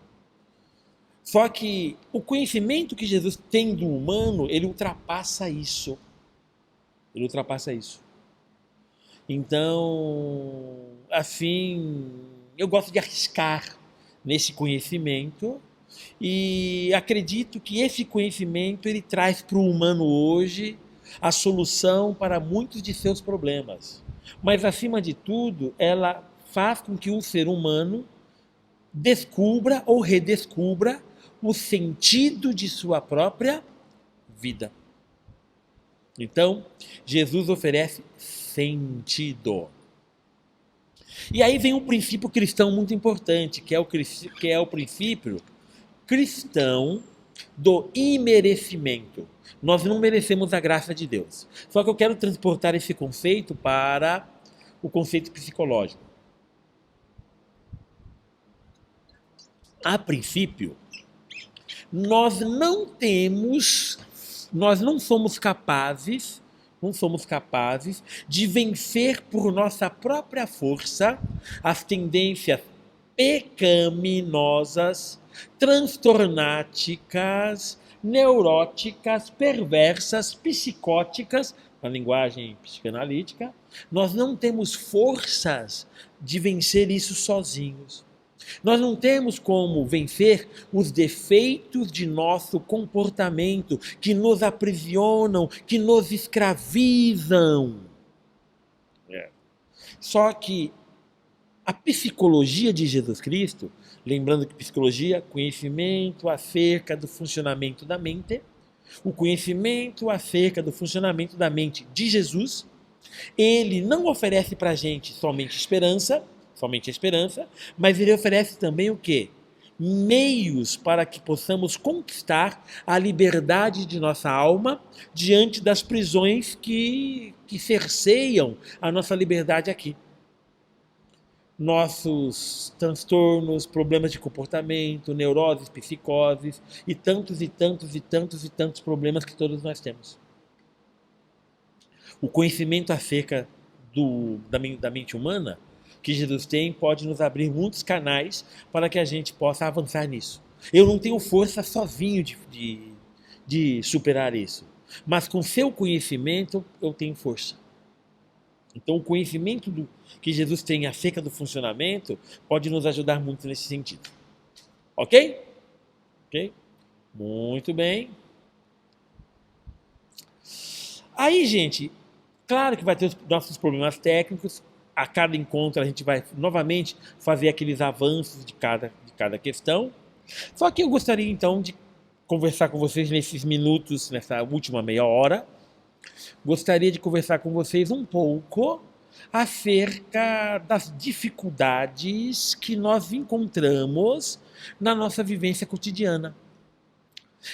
Só que o conhecimento que Jesus tem do humano, ele ultrapassa isso. Então, assim, eu gosto de arriscar nesse conhecimento e acredito que esse conhecimento ele traz para o humano hoje a solução para muitos de seus problemas. Mas, acima de tudo, ela faz com que o ser humano descubra ou redescubra o sentido de sua própria vida. Então, Jesus oferece sentido. E aí vem um princípio cristão muito importante, que é o princípio cristão do imerecimento. Nós não merecemos a graça de Deus. Só que eu quero transportar esse conceito para o conceito psicológico. A princípio, nós não somos capazes de vencer por nossa própria força as tendências pecaminosas, transtornáticas, neuróticas, perversas, psicóticas na linguagem psicanalítica, nós não temos forças de vencer isso sozinhos. Nós não temos como vencer os defeitos de nosso comportamento que nos aprisionam, que nos escravizam. Só que a psicologia de Jesus Cristo, lembrando que psicologia, conhecimento acerca do funcionamento da mente, o conhecimento acerca do funcionamento da mente de Jesus, ele não oferece para a gente somente a esperança, mas ele oferece também o quê? Meios para que possamos conquistar a liberdade de nossa alma diante das prisões que cerceiam a nossa liberdade aqui. Nossos transtornos, problemas de comportamento, neuroses, psicoses e tantos problemas que todos nós temos. O conhecimento acerca da mente humana que Jesus tem pode nos abrir muitos canais para que a gente possa avançar nisso. Eu não tenho força sozinho de superar isso, mas com seu conhecimento eu tenho força. Então o conhecimento que Jesus tem acerca do funcionamento pode nos ajudar muito nesse sentido. Ok? Ok? Muito bem. Aí, gente, claro que vai ter os nossos problemas técnicos. A cada encontro a gente vai novamente fazer aqueles avanços de cada questão. Só que eu gostaria então de conversar com vocês nesses minutos, nessa última meia hora. Gostaria de conversar com vocês um pouco acerca das dificuldades que nós encontramos na nossa vivência cotidiana.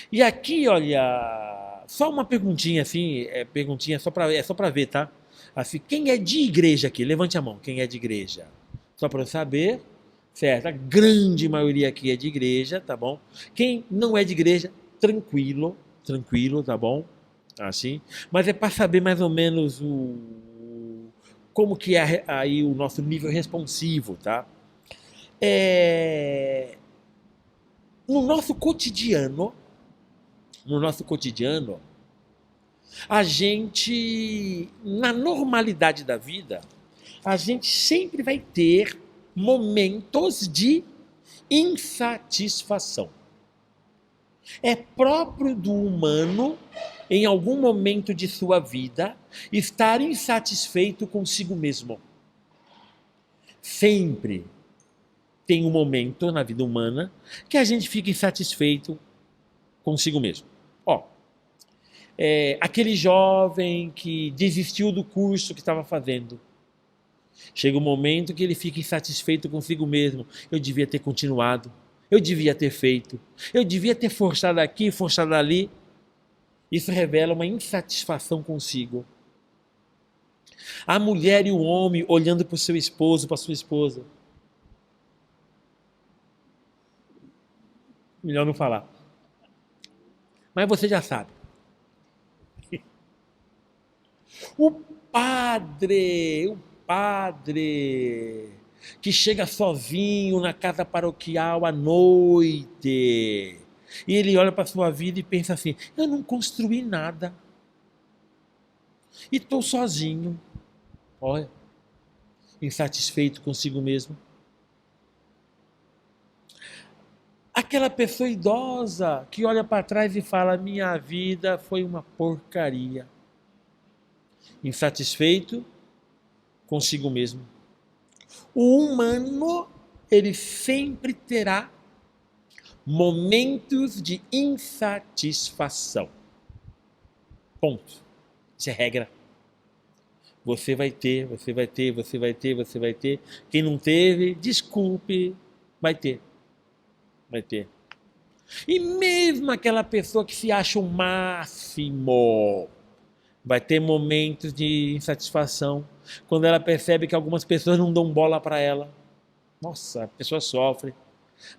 E aqui, olha, só uma perguntinha assim, perguntinha só para ver, tá? Assim, quem é de igreja aqui? Levante a mão, quem é de igreja? Só para eu saber, certo? A grande maioria aqui é de igreja, tá bom? Quem não é de igreja, tranquilo, tá bom? Assim, mas é para saber mais ou menos como que é aí o nosso nível responsivo, tá? No nosso cotidiano, a gente, na normalidade da vida, a gente sempre vai ter momentos de insatisfação. É próprio do humano, em algum momento de sua vida, estar insatisfeito consigo mesmo. Sempre tem um momento na vida humana que a gente fica insatisfeito consigo mesmo. Aquele jovem que desistiu do curso que estava fazendo. Chega um momento que ele fica insatisfeito consigo mesmo. Eu devia ter continuado. Eu devia ter feito. Eu devia ter forçado aqui, forçado ali. Isso revela uma insatisfação consigo. A mulher e o homem olhando para o seu esposo, para a sua esposa. Melhor não falar. Mas você já sabe. O padre que chega sozinho na casa paroquial à noite e ele olha para a sua vida e pensa assim: eu não construí nada e estou sozinho. Olha, insatisfeito consigo mesmo. Aquela pessoa idosa que olha para trás e fala: minha vida foi uma porcaria. Insatisfeito consigo mesmo. O humano, ele sempre terá momentos de insatisfação. Ponto. Isso é regra. Você vai ter. Quem não teve, desculpe, vai ter. E mesmo aquela pessoa que se acha o máximo, vai ter momentos de insatisfação quando ela percebe que algumas pessoas não dão bola para ela. Nossa, a pessoa sofre.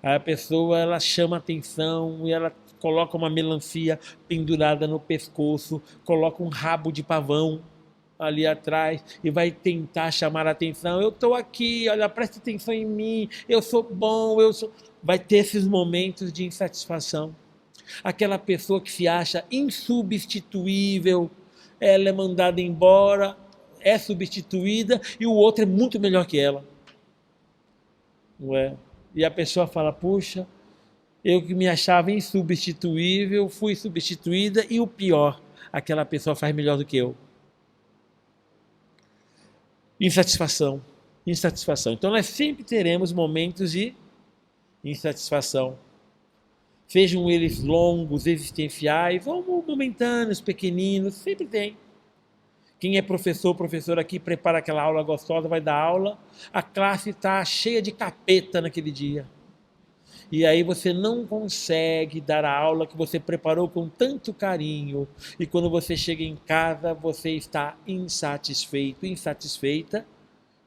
Aí a pessoa, ela chama atenção e ela coloca uma melancia pendurada no pescoço, coloca um rabo de pavão ali atrás e vai tentar chamar a atenção. Eu estou aqui, olha, presta atenção em mim, eu sou bom, Vai ter esses momentos de insatisfação. Aquela pessoa que se acha insubstituível, ela é mandada embora, é substituída e o outro é muito melhor que ela. Não é? E a pessoa fala, puxa, eu que me achava insubstituível, fui substituída e o pior, aquela pessoa faz melhor do que eu. Insatisfação. Então nós sempre teremos momentos de insatisfação. Sejam eles longos, existenciais, ou momentâneos, pequeninos, sempre tem. Quem é professor aqui, prepara aquela aula gostosa, vai dar aula, a classe está cheia de capeta naquele dia. E aí você não consegue dar a aula que você preparou com tanto carinho. E quando você chega em casa, você está insatisfeito, insatisfeita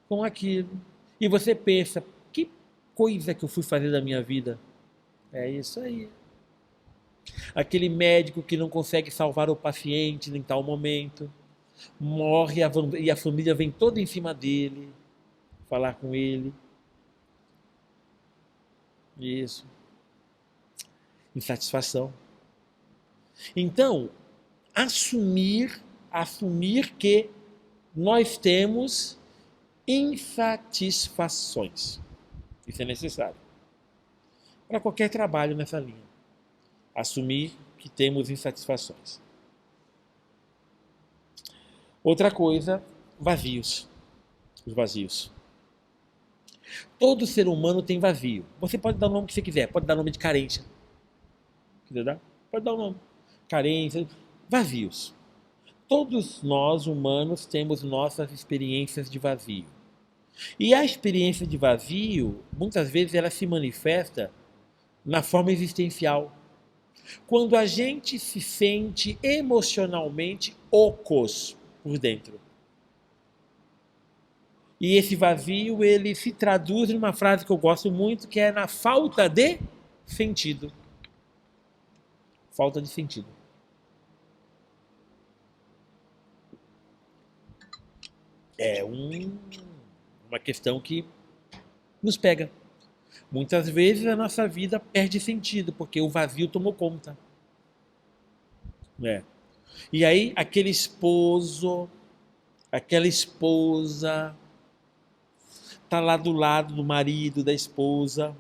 com aquilo. E você pensa, que coisa que eu fui fazer da minha vida? É isso aí. Aquele médico que não consegue salvar o paciente em tal momento, morre e a família vem toda em cima dele, falar com ele. Isso. Insatisfação. Então, assumir que nós temos insatisfações. Isso é necessário. Para qualquer trabalho nessa linha. Assumir que temos insatisfações. Outra coisa, vazios. Os vazios. Todo ser humano tem vazio. Você pode dar o nome que você quiser. Pode dar o nome de carência. Quiser dar? Pode dar o nome. Carência. Vazios. Todos nós, humanos, temos nossas experiências de vazio. E a experiência de vazio, muitas vezes, ela se manifesta na forma existencial. Quando a gente se sente emocionalmente ocos por dentro. E esse vazio, ele se traduz numa frase que eu gosto muito, que é na falta de sentido. Falta de sentido. É uma questão que nos pega. Muitas vezes a nossa vida perde sentido, porque o vazio tomou conta. E aí, aquele esposo, aquela esposa, está lá do lado do marido, da esposa,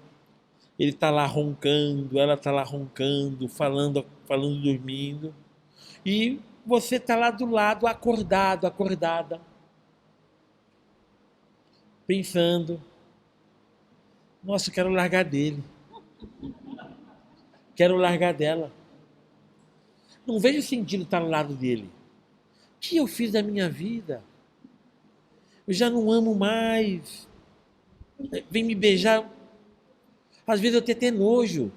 ele está lá roncando, ela está lá roncando, falando, dormindo, e você está lá do lado, acordado, acordada, pensando, nossa, eu quero largar dele, quero largar dela, não vejo sentido estar ao lado dele. O que eu fiz da minha vida? Eu já não amo mais. Vem me beijar. Às vezes eu tenho até nojo.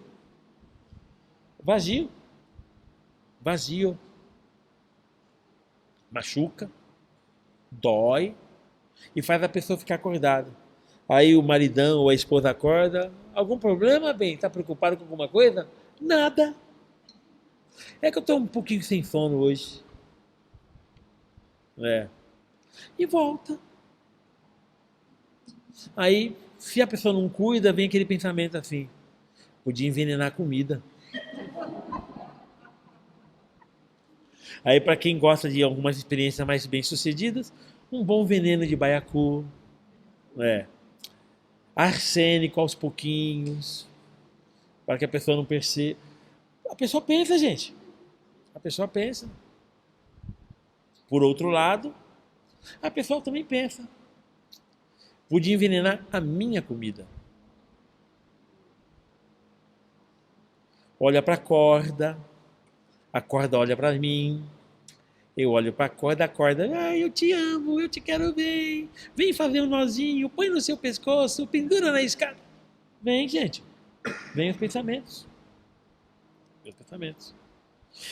Vazio. Vazio. Machuca. Dói. E faz a pessoa ficar acordada. Aí o maridão ou a esposa acorda. Algum problema, bem? Está preocupado com alguma coisa? Nada. É que eu estou um pouquinho sem sono hoje. E volta. Aí, se a pessoa não cuida, vem aquele pensamento assim, podia envenenar a comida. Aí, para quem gosta de algumas experiências mais bem-sucedidas, um bom veneno de baiacu, arsênico aos pouquinhos, para que a pessoa não perceba. A pessoa pensa, gente. A pessoa pensa. Por outro lado, a pessoa também pensa. Podia envenenar a minha comida. Olha para a corda olha para mim, eu olho para a corda, eu te amo, eu te quero bem, vem fazer um nozinho, põe no seu pescoço, pendura na escada. Vem, gente, vem os pensamentos.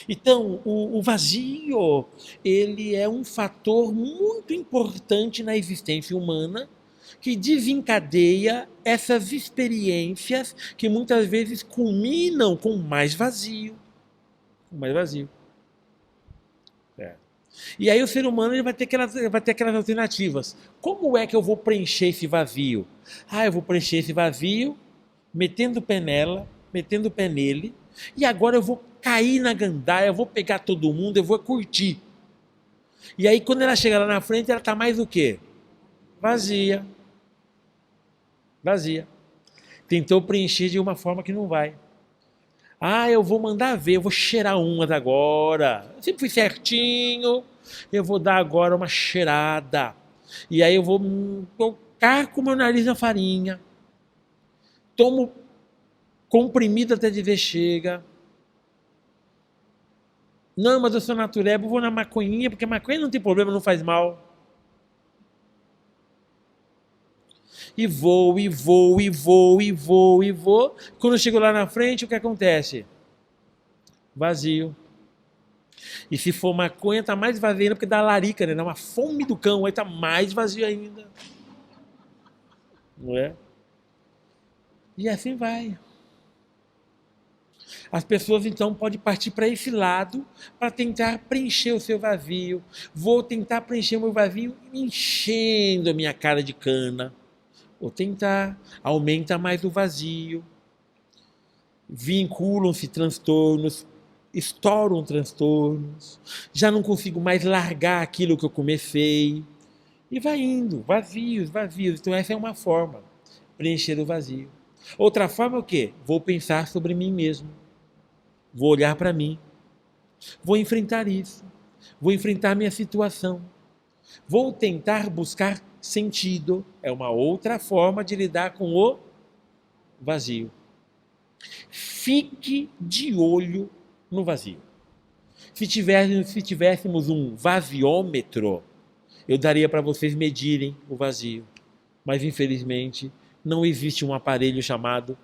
Então, o vazio, ele é um fator muito importante na existência humana, que desencadeia essas experiências que muitas vezes culminam com mais vazio. E aí o ser humano ele vai ter aquelas alternativas. Como é que eu vou preencher esse vazio? Eu vou preencher esse vazio metendo o pé nela, metendo o pé nele, e agora eu vou cair na gandaia, eu vou pegar todo mundo, eu vou curtir. E aí quando ela chega lá na frente, ela está mais o quê? Vazia. Vazia. Tentou preencher de uma forma que não vai. Ah, eu vou mandar ver, eu vou cheirar umas agora. Eu sempre fui certinho, eu vou dar agora uma cheirada. E aí eu vou colocar com o meu nariz na farinha. Tomo comprimido até dizer chega. Não, mas eu sou natureba, eu vou na maconhinha, porque maconha não tem problema, não faz mal. E vou, e vou, e vou, e vou, e vou. Quando eu chego lá na frente, o que acontece? Vazio. E se for maconha, tá mais vazio ainda, porque dá larica, né? Dá uma fome do cão, aí tá mais vazio ainda. Não é? E assim vai. As pessoas então podem partir para esse lado para tentar preencher o seu vazio. Vou tentar preencher o meu vazio enchendo a minha cara de cana. Vou tentar, aumenta mais o vazio. Vinculam-se transtornos, estouram transtornos. Já não consigo mais largar aquilo que eu comecei. E vai indo, vazios, vazios. Então essa é uma forma, preencher o vazio. Outra forma é o quê? Vou pensar sobre mim mesmo. Vou olhar para mim. Vou enfrentar isso. Vou enfrentar minha situação. Vou tentar buscar sentido. É uma outra forma de lidar com o vazio. Fique de olho no vazio. Se tivéssemos um vaziômetro, eu daria para vocês medirem o vazio. Mas, infelizmente, não existe um aparelho chamado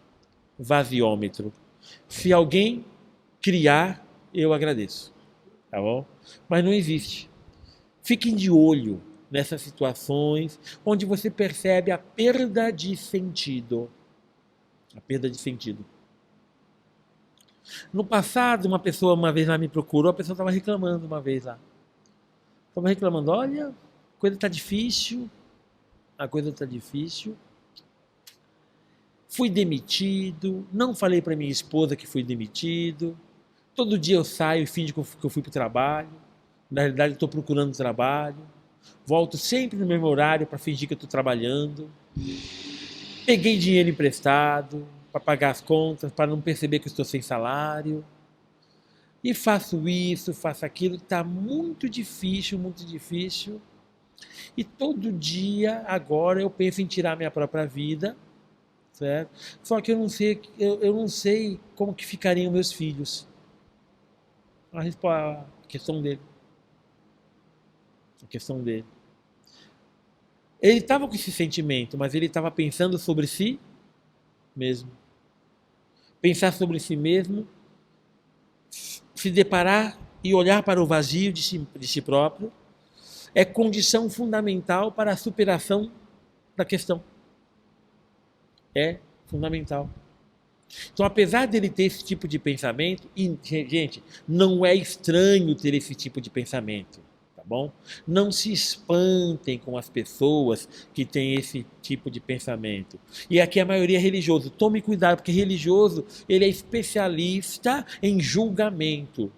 vaziômetro. Se alguém criar, eu agradeço. Tá bom? Mas não existe. Fiquem de olho nessas situações onde você percebe a perda de sentido. A perda de sentido. No passado, uma pessoa uma vez lá me procurou, a pessoa estava reclamando uma vez lá. Estava reclamando, olha, a coisa está difícil, a coisa está difícil. Fui demitido, não falei para minha esposa que fui demitido. Todo dia eu saio e finjo que eu fui para o trabalho. Na realidade, estou procurando trabalho. Volto sempre no mesmo horário para fingir que eu estou trabalhando. Peguei dinheiro emprestado para pagar as contas, para não perceber que eu estou sem salário. E faço isso, faço aquilo. Está muito difícil, muito difícil. E todo dia, agora, eu penso em tirar minha própria vida. Certo? Só que eu não sei como que ficariam meus filhos. A questão dele. A questão dele. Ele estava com esse sentimento, mas ele estava pensando sobre si mesmo. Pensar sobre si mesmo, se deparar e olhar para o vazio de si próprio, é condição fundamental para a superação da questão. É fundamental. Então, apesar dele ter esse tipo de pensamento, e, gente, não é estranho ter esse tipo de pensamento, tá bom? Não se espantem com as pessoas que têm esse tipo de pensamento. E aqui a maioria é religioso. Tome cuidado, porque religioso, ele é especialista em julgamento.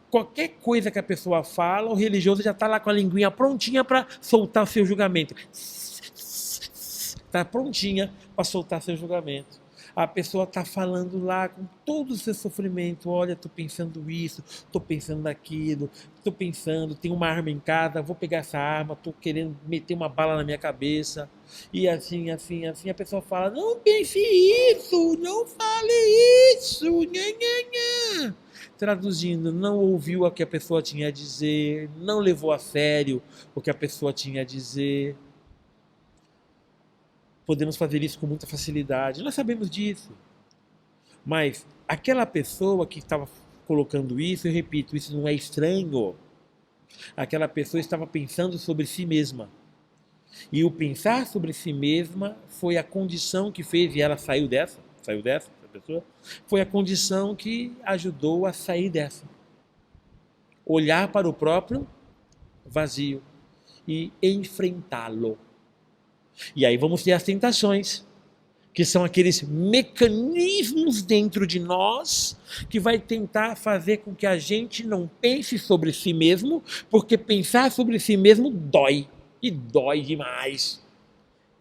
Qualquer coisa que a pessoa fala, o religioso já está lá com a linguinha prontinha para soltar o seu julgamento. Está prontinha para soltar seu julgamento. A pessoa está falando lá com todo o seu sofrimento. Olha, estou pensando isso, estou pensando aquilo, estou pensando, tenho uma arma em casa, vou pegar essa arma, estou querendo meter uma bala na minha cabeça. E assim, assim, assim, a pessoa fala, não pense isso, não fale isso, nha. Traduzindo, não ouviu o que a pessoa tinha a dizer, não levou a sério o que a pessoa tinha a dizer. Podemos fazer isso com muita facilidade. Nós sabemos disso. Mas aquela pessoa que estava colocando isso, eu repito, isso não é estranho. Aquela pessoa estava pensando sobre si mesma. E o pensar sobre si mesma foi a condição que fez, e ela saiu dessa pessoa, foi a condição que ajudou a sair dessa. Olhar para o próprio vazio e enfrentá-lo. E aí vamos ter as tentações. que são aqueles mecanismos dentro de nós que vai tentar fazer com que a gente não pense sobre si mesmo, porque pensar sobre si mesmo dói, e dói demais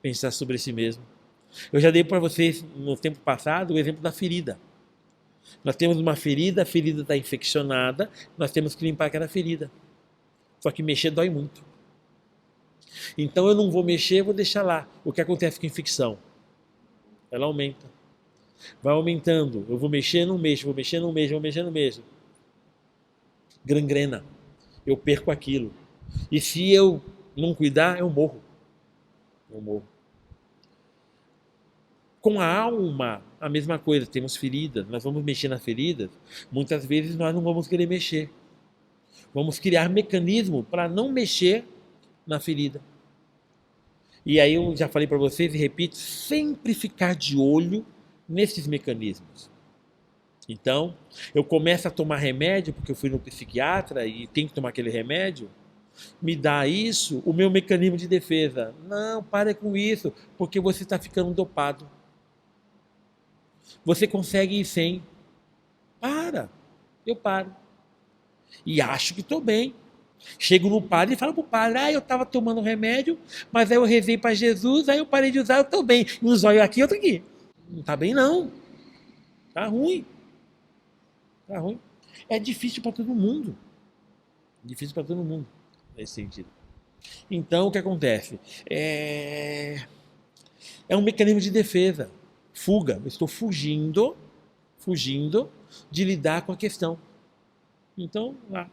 pensar sobre si mesmo. Eu já dei para vocês no tempo passado o exemplo da ferida. Nós temos uma ferida, a ferida está infeccionada, nós temos que limpar aquela ferida. Só que mexer dói muito. Então eu não vou mexer, vou deixar lá. O que acontece com a infecção? Ela aumenta. Vai aumentando. Eu vou mexer, não mexo, vou mexer, não mexo, vou mexer, não mexo. Gangrena. Eu perco aquilo. E se eu não cuidar, eu morro. Eu morro. Com a alma, a mesma coisa. Temos feridas. Nós vamos mexer nas feridas. Muitas vezes nós não vamos querer mexer. Vamos criar mecanismo para não mexer na ferida. E aí eu já falei para vocês e repito, sempre ficar de olho nesses mecanismos. Então, eu começo a tomar remédio, porque eu fui no psiquiatra e tenho que tomar aquele remédio, me dá isso, o meu mecanismo de defesa. Não, para com isso, porque você está ficando dopado. Você consegue ir sem. Para, eu paro. E acho que estou bem. Chego no padre e falo pro padre, eu estava tomando remédio, mas aí eu rezei para Jesus, aí eu parei de usar, eu estou bem. Uns olhos aqui, outro aqui. Não está bem não. Está ruim. Está ruim. É difícil para todo mundo. Difícil para todo mundo, nesse sentido. Então, o que acontece? É um mecanismo de defesa. Fuga. Eu estou fugindo de lidar com a questão. Então, lá.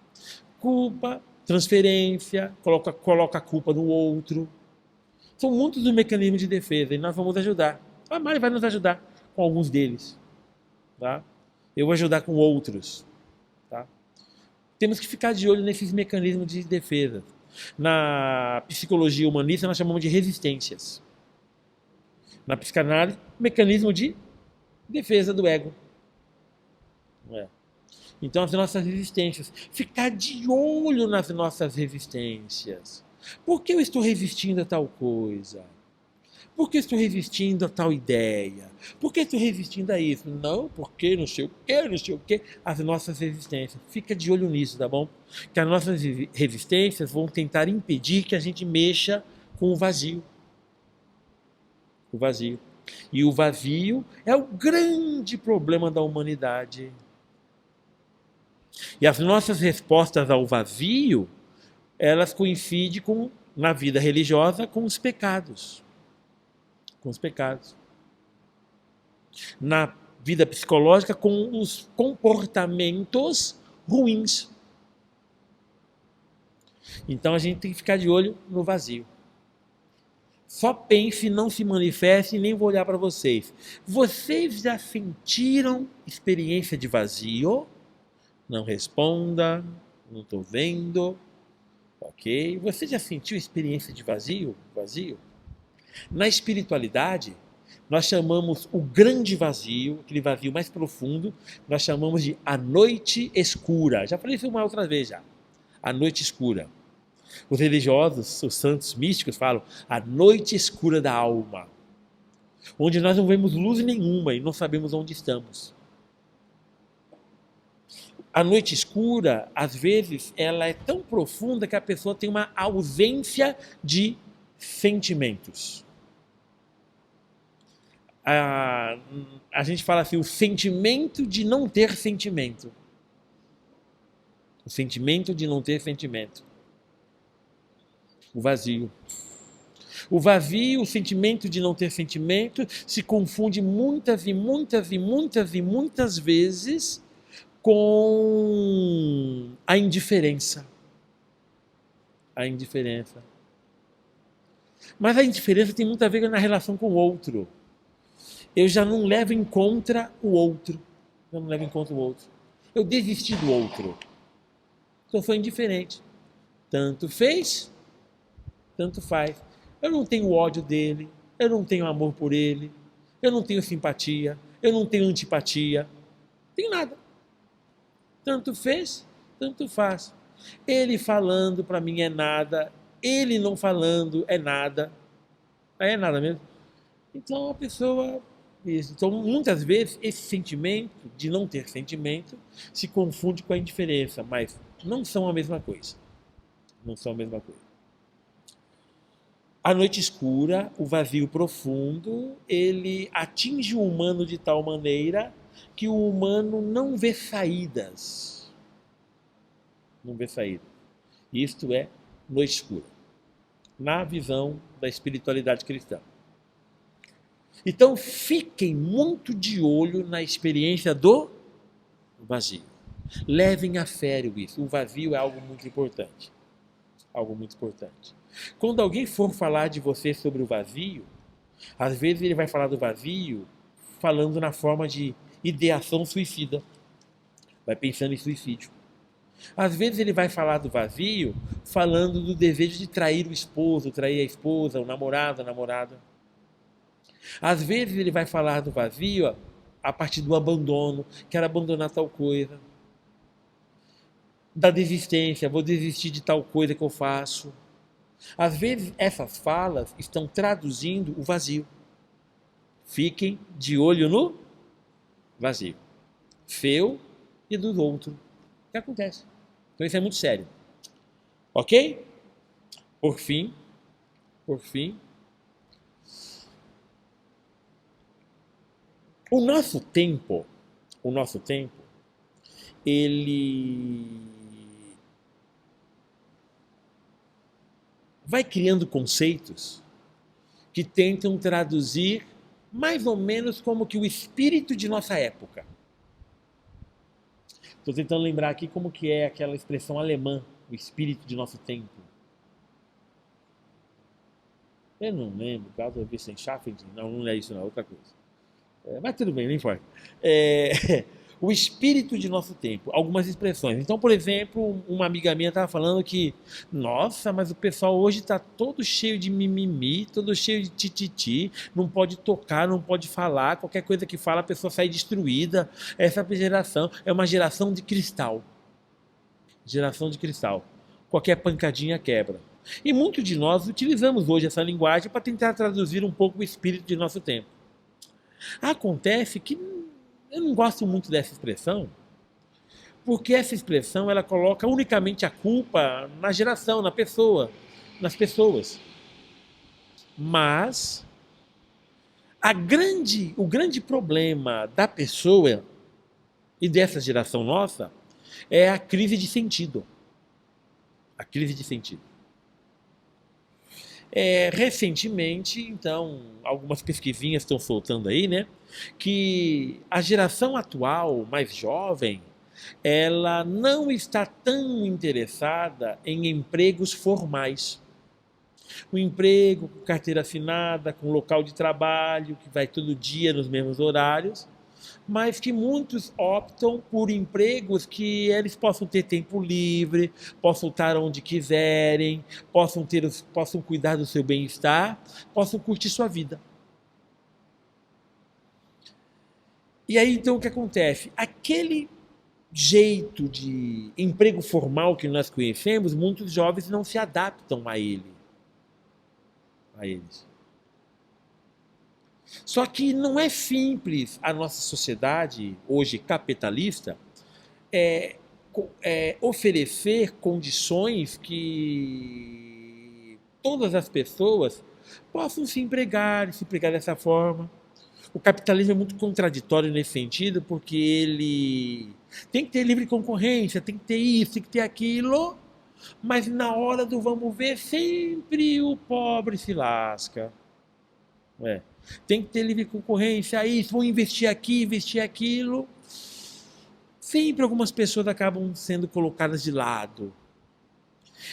Culpa, transferência, coloca a culpa no outro. São muitos os mecanismos de defesa e nós vamos ajudar. A Mari vai nos ajudar com alguns deles. Tá? Eu vou ajudar com outros. Tá? Temos que ficar de olho nesses mecanismos de defesa. Na psicologia humanista nós chamamos de resistências. Na psicanálise, mecanismo de defesa do ego. Então, as nossas resistências. Ficar de olho nas nossas resistências. Por que eu estou resistindo a tal coisa? Por que eu estou resistindo a tal ideia? Por que eu estou resistindo a isso? Não, porque não sei o que, não sei o que. As nossas resistências. Fica de olho nisso, tá bom? Que as nossas resistências vão tentar impedir que a gente mexa com o vazio. O vazio. E o vazio é o grande problema da humanidade. E as nossas respostas ao vazio, elas coincidem com, na vida religiosa, com os pecados. Com os pecados. Na vida psicológica, com os comportamentos ruins. Então a gente tem que ficar de olho no vazio. Só pense, não se manifeste, nem vou olhar para vocês. Vocês já sentiram experiência de vazio? Não responda, não estou vendo. Ok? Você já sentiu experiência de vazio? Vazio? Na espiritualidade, nós chamamos o grande vazio, aquele vazio mais profundo, nós chamamos de a noite escura. Já falei isso uma outra vez já. A noite escura. Os religiosos, os santos místicos falam a noite escura da alma. Onde nós não vemos luz nenhuma e não sabemos onde estamos. A noite escura, às vezes, ela é tão profunda que a pessoa tem uma ausência de sentimentos. A gente fala assim, o sentimento de não ter sentimento. O sentimento de não ter sentimento. O vazio. O vazio, o sentimento de não ter sentimento, se confunde muitas vezes com a indiferença. A indiferença. Mas a indiferença tem muito a ver na relação com o outro. Eu já não levo em conta o outro. Eu desisti do outro. Então sou indiferente. Tanto fez, tanto faz. Eu não tenho ódio dele, eu não tenho amor por ele, eu não tenho simpatia, eu não tenho antipatia. Não tenho nada. Tanto fez, tanto faz. Ele falando para mim é nada, ele não falando é nada. É nada mesmo. Então a pessoa Isso. Então, muitas vezes, esse sentimento de não ter sentimento se confunde com a indiferença, mas não são a mesma coisa. Não são a mesma coisa. A noite escura, o vazio profundo, ele atinge o humano de tal maneira que o humano não vê saídas. Não vê saídas. Isto é noite escura, na visão da espiritualidade cristã. Então, fiquem muito de olho na experiência do vazio. Levem a sério isso. O vazio é algo muito importante. Algo muito importante. Quando alguém for falar de você sobre o vazio, às vezes ele vai falar do vazio falando na forma de ideação suicida. Vai pensando em suicídio. Às vezes ele vai falar do vazio falando do desejo de trair o esposo, trair a esposa, o namorado, a namorada. Às vezes ele vai falar do vazio a partir do abandono, quero abandonar tal coisa. Da desistência, vou desistir de tal coisa que eu faço. Às vezes essas falas estão traduzindo o vazio. Fiquem de olho no vazio. Seu e dos outros. O que acontece? Então isso é muito sério. Ok? Por fim, o nosso tempo, ele vai criando conceitos que tentam traduzir mais ou menos como que o espírito de nossa época. Estou tentando lembrar aqui como que é aquela expressão alemã, o espírito de nosso tempo. Eu não lembro, caso Wissenschaft, não é isso não, é outra coisa. Mas tudo bem, não importa. O espírito de nosso tempo, algumas expressões. Então, por exemplo, uma amiga minha estava falando que, nossa, mas o pessoal hoje está todo cheio de mimimi, todo cheio de tititi, não pode tocar, não pode falar, qualquer coisa que fala a pessoa sai destruída. Essa geração é uma geração de cristal. Geração de cristal. Qualquer pancadinha quebra. E muitos de nós utilizamos hoje essa linguagem para tentar traduzir um pouco o espírito de nosso tempo. Acontece que eu não gosto muito dessa expressão, porque essa expressão ela coloca unicamente a culpa na geração, na pessoa, nas pessoas. Mas o grande problema da pessoa e dessa geração nossa é a crise de sentido. A crise de sentido. Recentemente, então, algumas pesquisinhas estão soltando aí, né? Que a geração atual, mais jovem, ela não está tão interessada em empregos formais. O emprego com carteira assinada, com local de trabalho, que vai todo dia nos mesmos horários, mas que muitos optam por empregos que eles possam ter tempo livre, possam estar onde quiserem, possam cuidar do seu bem-estar, possam curtir sua vida. E aí, então, o que acontece? Aquele jeito de emprego formal que nós conhecemos, muitos jovens não se adaptam a ele. A eles. Só que não é simples a nossa sociedade, hoje capitalista, oferecer condições que todas as pessoas possam se empregar dessa forma. O capitalismo é muito contraditório nesse sentido, porque ele tem que ter livre concorrência, tem que ter isso, tem que ter aquilo, mas na hora do vamos ver, sempre o pobre se lasca. Tem que ter livre concorrência, isso, vão investir aqui, investir aquilo. Sempre algumas pessoas acabam sendo colocadas de lado.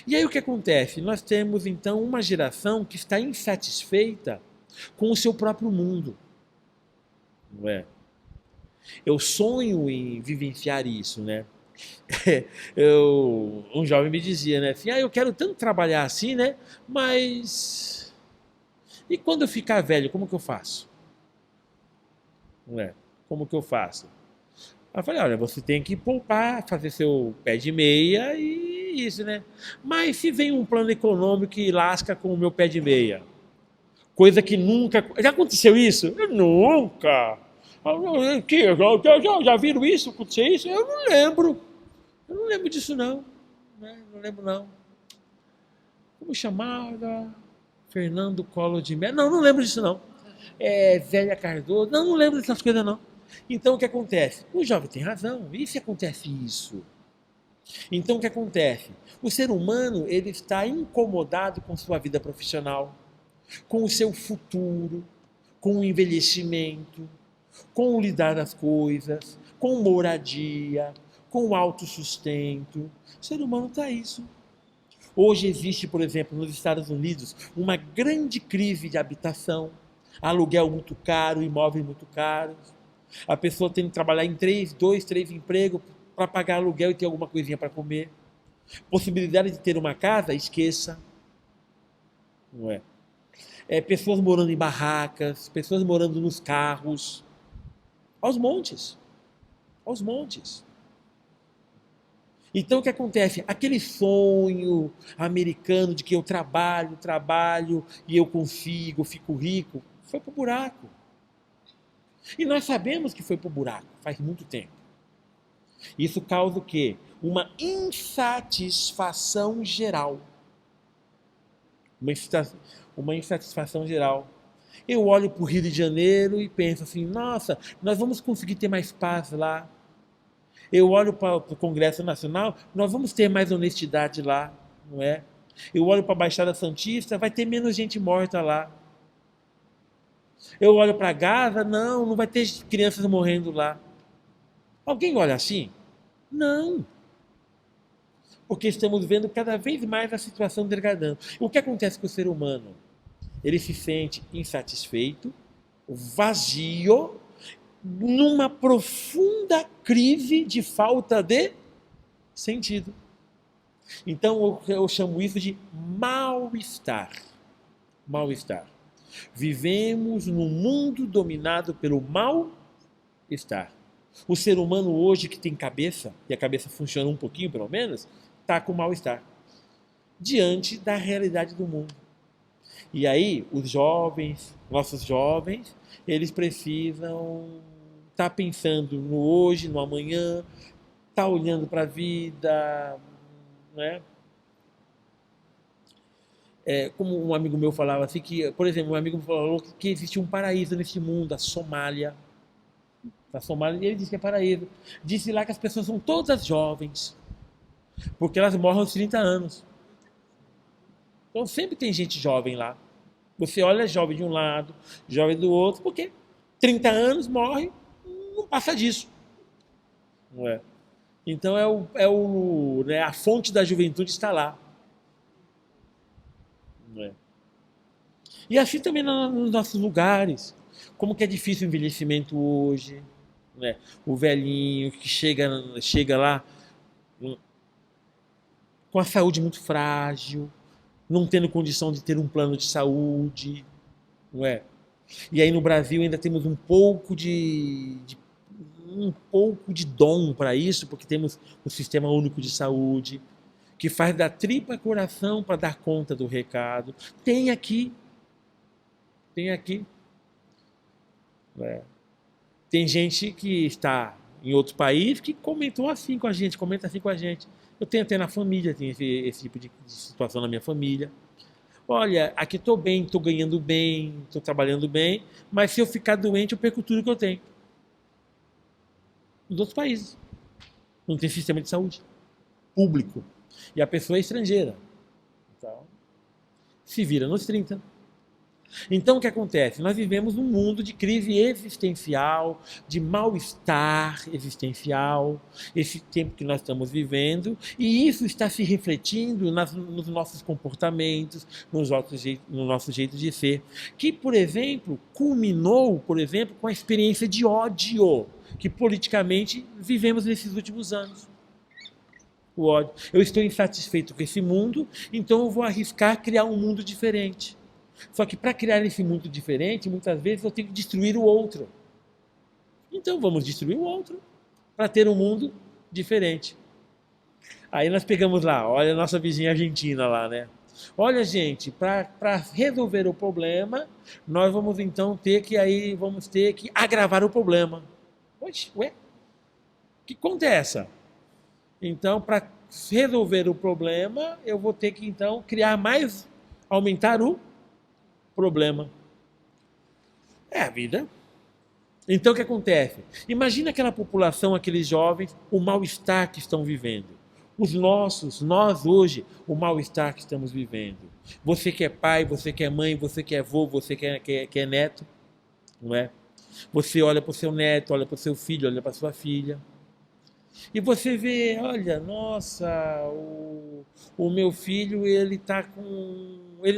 E aí o que acontece? Nós temos então uma geração que está insatisfeita com o seu próprio mundo. Não é? Eu sonho em vivenciar isso, né? Um jovem me dizia, né? Assim, eu quero tanto trabalhar assim, né? Mas e quando eu ficar velho, como que eu faço? Não é? Como que eu faço? Eu falei, olha, você tem que poupar, fazer seu pé de meia e isso, né? Mas se vem um plano econômico que lasca com o meu pé de meia, Coisa que nunca... Já aconteceu isso? Eu nunca. Já viram isso? Aconteceu isso? Eu não lembro. Eu não lembro disso, não. Não lembro, não. Como chamava? Fernando Collor de Mello. Não lembro disso, não. Zélia Cardoso. Não lembro dessas coisas, não. Então, o que acontece? O jovem tem razão. E se acontece isso? Então, o que acontece? O ser humano, ele está incomodado com sua vida profissional, com o seu futuro, com o envelhecimento, com o lidar das coisas, com moradia, com o autossustento. O ser humano está isso. Hoje existe, por exemplo, nos Estados Unidos, uma grande crise de habitação, aluguel muito caro, imóveis muito caros. A pessoa tem que trabalhar em dois, três empregos para pagar aluguel e ter alguma coisinha para comer. Possibilidade de ter uma casa, esqueça. Não é? Pessoas morando em barracas, pessoas morando nos carros, aos montes. Aos montes. Então o que acontece? Aquele sonho americano de que eu trabalho e eu consigo, fico rico, foi pro buraco. E nós sabemos que foi pro buraco, faz muito tempo. Isso causa o quê? Uma insatisfação geral. Uma insatisfação geral. Eu olho para o Rio de Janeiro e penso assim, nossa, nós vamos conseguir ter mais paz lá. Eu olho para o Congresso Nacional, nós vamos ter mais honestidade lá, não é? Eu olho para a Baixada Santista, vai ter menos gente morta lá. Eu olho para Gaza, não vai ter crianças morrendo lá. Alguém olha assim? Não. Porque estamos vendo cada vez mais a situação degradando. O que acontece com o ser humano? Ele se sente insatisfeito, vazio, numa profunda crise de falta de sentido. Então eu chamo isso de mal-estar. Mal-estar. Vivemos num mundo dominado pelo mal-estar. O ser humano hoje que tem cabeça, e a cabeça funciona um pouquinho pelo menos, está com mal-estar. Diante da realidade do mundo. E aí, os jovens, nossos jovens, eles precisam estar pensando no hoje, no amanhã, estar olhando para a vida, né? Como um amigo meu falava assim, que, por exemplo, um amigo falou que existe um paraíso nesse mundo, a Somália. A Somália, ele disse que é paraíso. Disse lá que as pessoas são todas jovens, porque elas morrem aos 30 anos. Então sempre tem gente jovem lá. Você olha jovem de um lado, jovem do outro, porque 30 anos morre, não passa disso. Não é? Então né, a fonte da juventude está lá. Não é? E assim também nos nossos lugares. Como que é difícil o envelhecimento hoje. Né? O velhinho que chega lá com a saúde muito frágil, não tendo condição de ter um plano de saúde, não é? E aí no Brasil ainda temos um pouco de dom para isso, porque temos o Sistema Único de Saúde, que faz da tripa coração para dar conta do recado. Tem aqui. É. Tem gente que está em outro país que comenta assim com a gente. Eu tenho até na família, tem esse tipo de situação na minha família. Olha, aqui estou bem, estou ganhando bem, estou trabalhando bem, mas se eu ficar doente, eu perco tudo que eu tenho. Nos outros países. Não tem sistema de saúde público. E a pessoa é estrangeira. Então, se vira nos 30. Então o que acontece? Nós vivemos num mundo de crise existencial, de mal-estar existencial, esse tempo que nós estamos vivendo, e isso está se refletindo nos nossos comportamentos, no nosso jeito de ser, que, por exemplo, culminou, com a experiência de ódio que politicamente vivemos nesses últimos anos. O ódio. Eu estou insatisfeito com esse mundo, então eu vou arriscar criar um mundo diferente. Só que para criar esse mundo diferente, muitas vezes eu tenho que destruir o outro. Então vamos destruir o outro para ter um mundo diferente. Aí nós pegamos lá, olha a nossa vizinha Argentina lá, né? Olha, gente, para resolver o problema, nós vamos então ter que agravar o problema. Oxe, ué, que conta é essa? Então, para resolver o problema, eu vou ter que então aumentar o problema. É a vida. Então o que acontece? Imagina aquela população, aqueles jovens, o mal-estar que estão vivendo. Nós hoje, o mal-estar que estamos vivendo. Você que é pai, você que é mãe, você que é avô, você que é neto, não é? Você olha para o seu neto, olha para o seu filho, olha para a sua filha. E você vê, olha, nossa, o meu filho, ele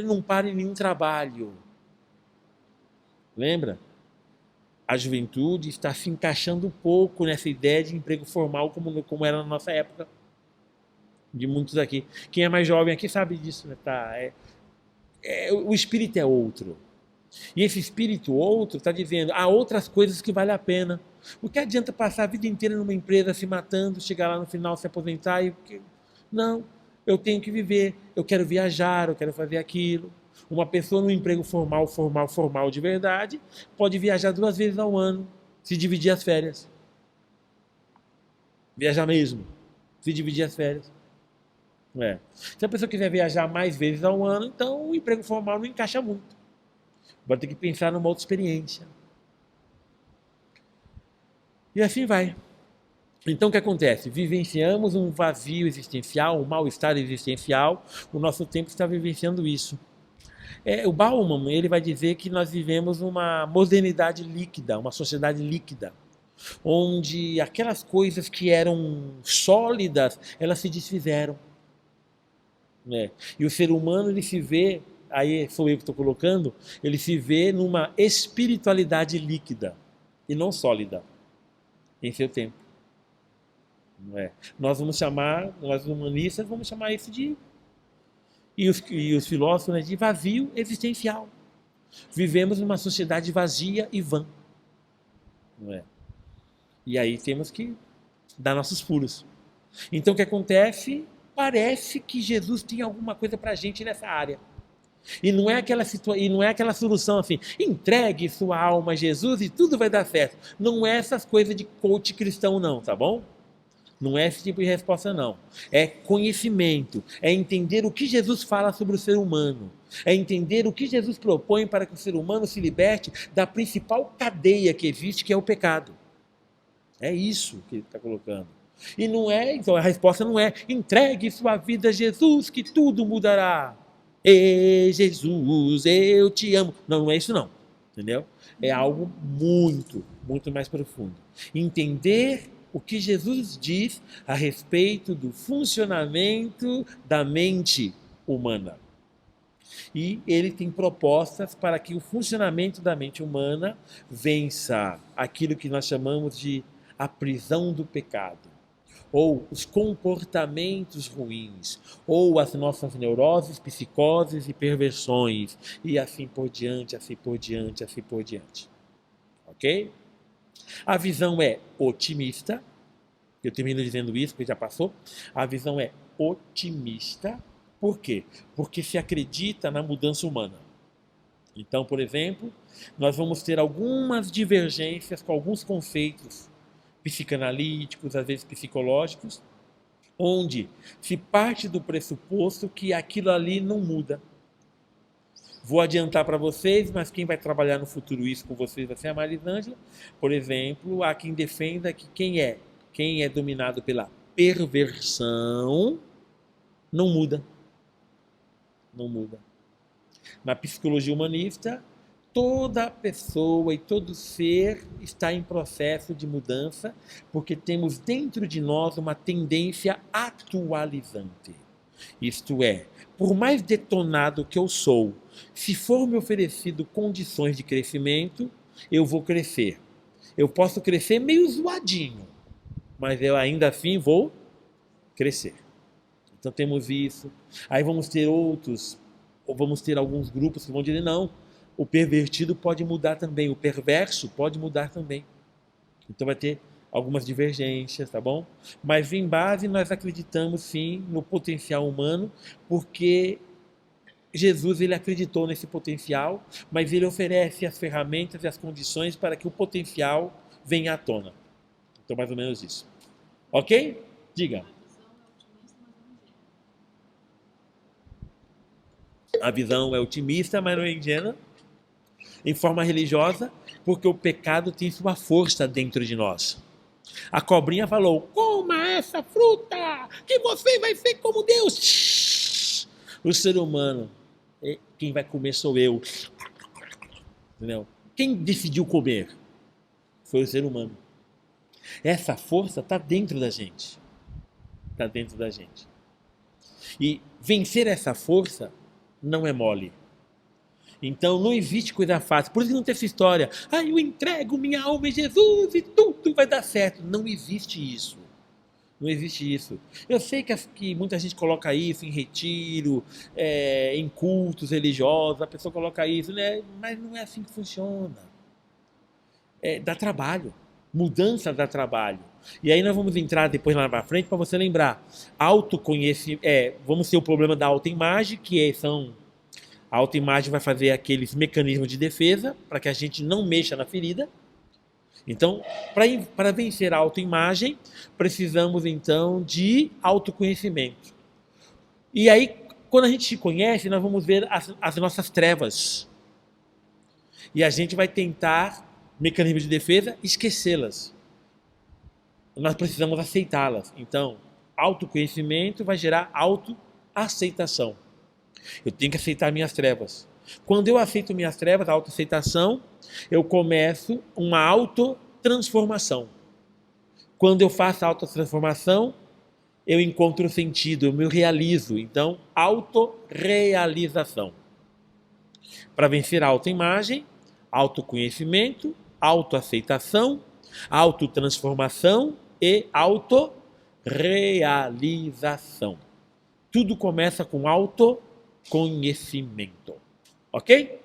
não para em nenhum trabalho. Lembra? A juventude está se encaixando um pouco nessa ideia de emprego formal como era na nossa época, de muitos aqui. Quem é mais jovem aqui sabe disso, né? O espírito é outro. E esse espírito outro está dizendo, há outras coisas que valem a pena. O que adianta passar a vida inteira numa empresa se matando, chegar lá no final, se aposentar e... Não, eu tenho que viver, eu quero viajar, eu quero fazer aquilo. Uma pessoa num emprego formal de verdade, pode viajar 2 vezes ao ano, se dividir as férias. Viajar mesmo, se dividir as férias. Se a pessoa quiser viajar mais vezes ao ano, então o emprego formal não encaixa muito. Vai ter que pensar numa outra experiência. E assim vai. Então o que acontece? Vivenciamos um vazio existencial, um mal-estar existencial. O nosso tempo está vivenciando isso. O Bauman, ele vai dizer que nós vivemos uma modernidade líquida, uma sociedade líquida, onde aquelas coisas que eram sólidas, elas se desfizeram. E o ser humano, ele se vê, aí sou eu que estou colocando, ele se vê numa espiritualidade líquida e não sólida em seu tempo. Nós humanistas, vamos chamar isso de... E os filósofos, né, de vazio existencial. Vivemos numa sociedade vazia e vã. E aí temos que dar nossos pulos. Então o que acontece? Parece que Jesus tem alguma coisa para a gente nessa área. E não é aquela solução assim, entregue sua alma a Jesus e tudo vai dar certo. Não é essas coisas de coach cristão não, tá bom? Não é esse tipo de resposta não. É conhecimento, é entender o que Jesus fala sobre o ser humano. É entender o que Jesus propõe para que o ser humano se liberte da principal cadeia que existe, que é o pecado. É isso que ele está colocando. E não é, então a resposta não é entregue sua vida a Jesus que tudo mudará. Ei, Jesus, eu te amo. Não, não é isso não, entendeu? É algo muito, muito mais profundo. Entender o que Jesus diz a respeito do funcionamento da mente humana. E ele tem propostas para que o funcionamento da mente humana vença aquilo que nós chamamos de a prisão do pecado, ou os comportamentos ruins, ou as nossas neuroses, psicoses e perversões, e assim por diante, assim por diante, assim por diante. Ok? A visão é otimista, eu termino dizendo isso, porque já passou. A visão é otimista, por quê? Porque se acredita na mudança humana. Então, por exemplo, nós vamos ter algumas divergências com alguns conceitos psicanalíticos, às vezes psicológicos, onde se parte do pressuposto que aquilo ali não muda. Vou adiantar para vocês, mas quem vai trabalhar no futuro isso com vocês vai ser a Marisângela. Por exemplo, há quem defenda que quem é dominado pela perversão não muda. Não muda. Na psicologia humanista, toda pessoa e todo ser está em processo de mudança, porque temos dentro de nós uma tendência atualizante. Isto é, por mais detonado que eu sou, se for me oferecido condições de crescimento, eu vou crescer. Eu posso crescer meio zoadinho, mas eu ainda assim vou crescer. Então temos isso. Aí vamos ter alguns grupos que vão dizer, não, o pervertido pode mudar também, o perverso pode mudar também. Então vai ter algumas divergências, tá bom? Mas em base nós acreditamos sim no potencial humano, porque Jesus ele acreditou nesse potencial, mas ele oferece as ferramentas e as condições para que o potencial venha à tona. Então, mais ou menos isso. Ok? Diga. A visão é otimista, mas não é ingênua. Em forma religiosa, porque o pecado tem sua força dentro de nós. A cobrinha falou: coma essa fruta, que você vai ser como Deus. O ser humano, quem vai comer sou eu. Entendeu? Quem decidiu comer? Foi o ser humano. Essa força está dentro da gente. Está dentro da gente. E vencer essa força não é mole. Então não existe coisa fácil. Por isso não tem essa história. Eu entrego minha alma em Jesus e tudo vai dar certo. Não existe isso. Não existe isso. Eu sei que muita gente coloca isso em retiro, em cultos religiosos, a pessoa coloca isso, né? Mas não é assim que funciona. Dá trabalho. Mudança dá trabalho. E aí nós vamos entrar depois lá para frente para você lembrar. Autoconhecimento, vamos ter o problema da autoimagem, que são... A autoimagem vai fazer aqueles mecanismos de defesa para que a gente não mexa na ferida. Então, para vencer a autoimagem, precisamos então de autoconhecimento. E aí, quando a gente se conhece, nós vamos ver as nossas trevas. E a gente vai tentar, mecanismo de defesa, esquecê-las. Nós precisamos aceitá-las. Então, autoconhecimento vai gerar autoaceitação. Eu tenho que aceitar minhas trevas. Quando eu aceito minhas trevas, a autoaceitação, eu começo uma autotransformação. Quando eu faço a autotransformação, eu encontro sentido, eu me realizo. Então, autorrealização. Para vencer a autoimagem, autoconhecimento, autoaceitação, autotransformação e autorrealização. Tudo começa com autoconhecimento. Ok?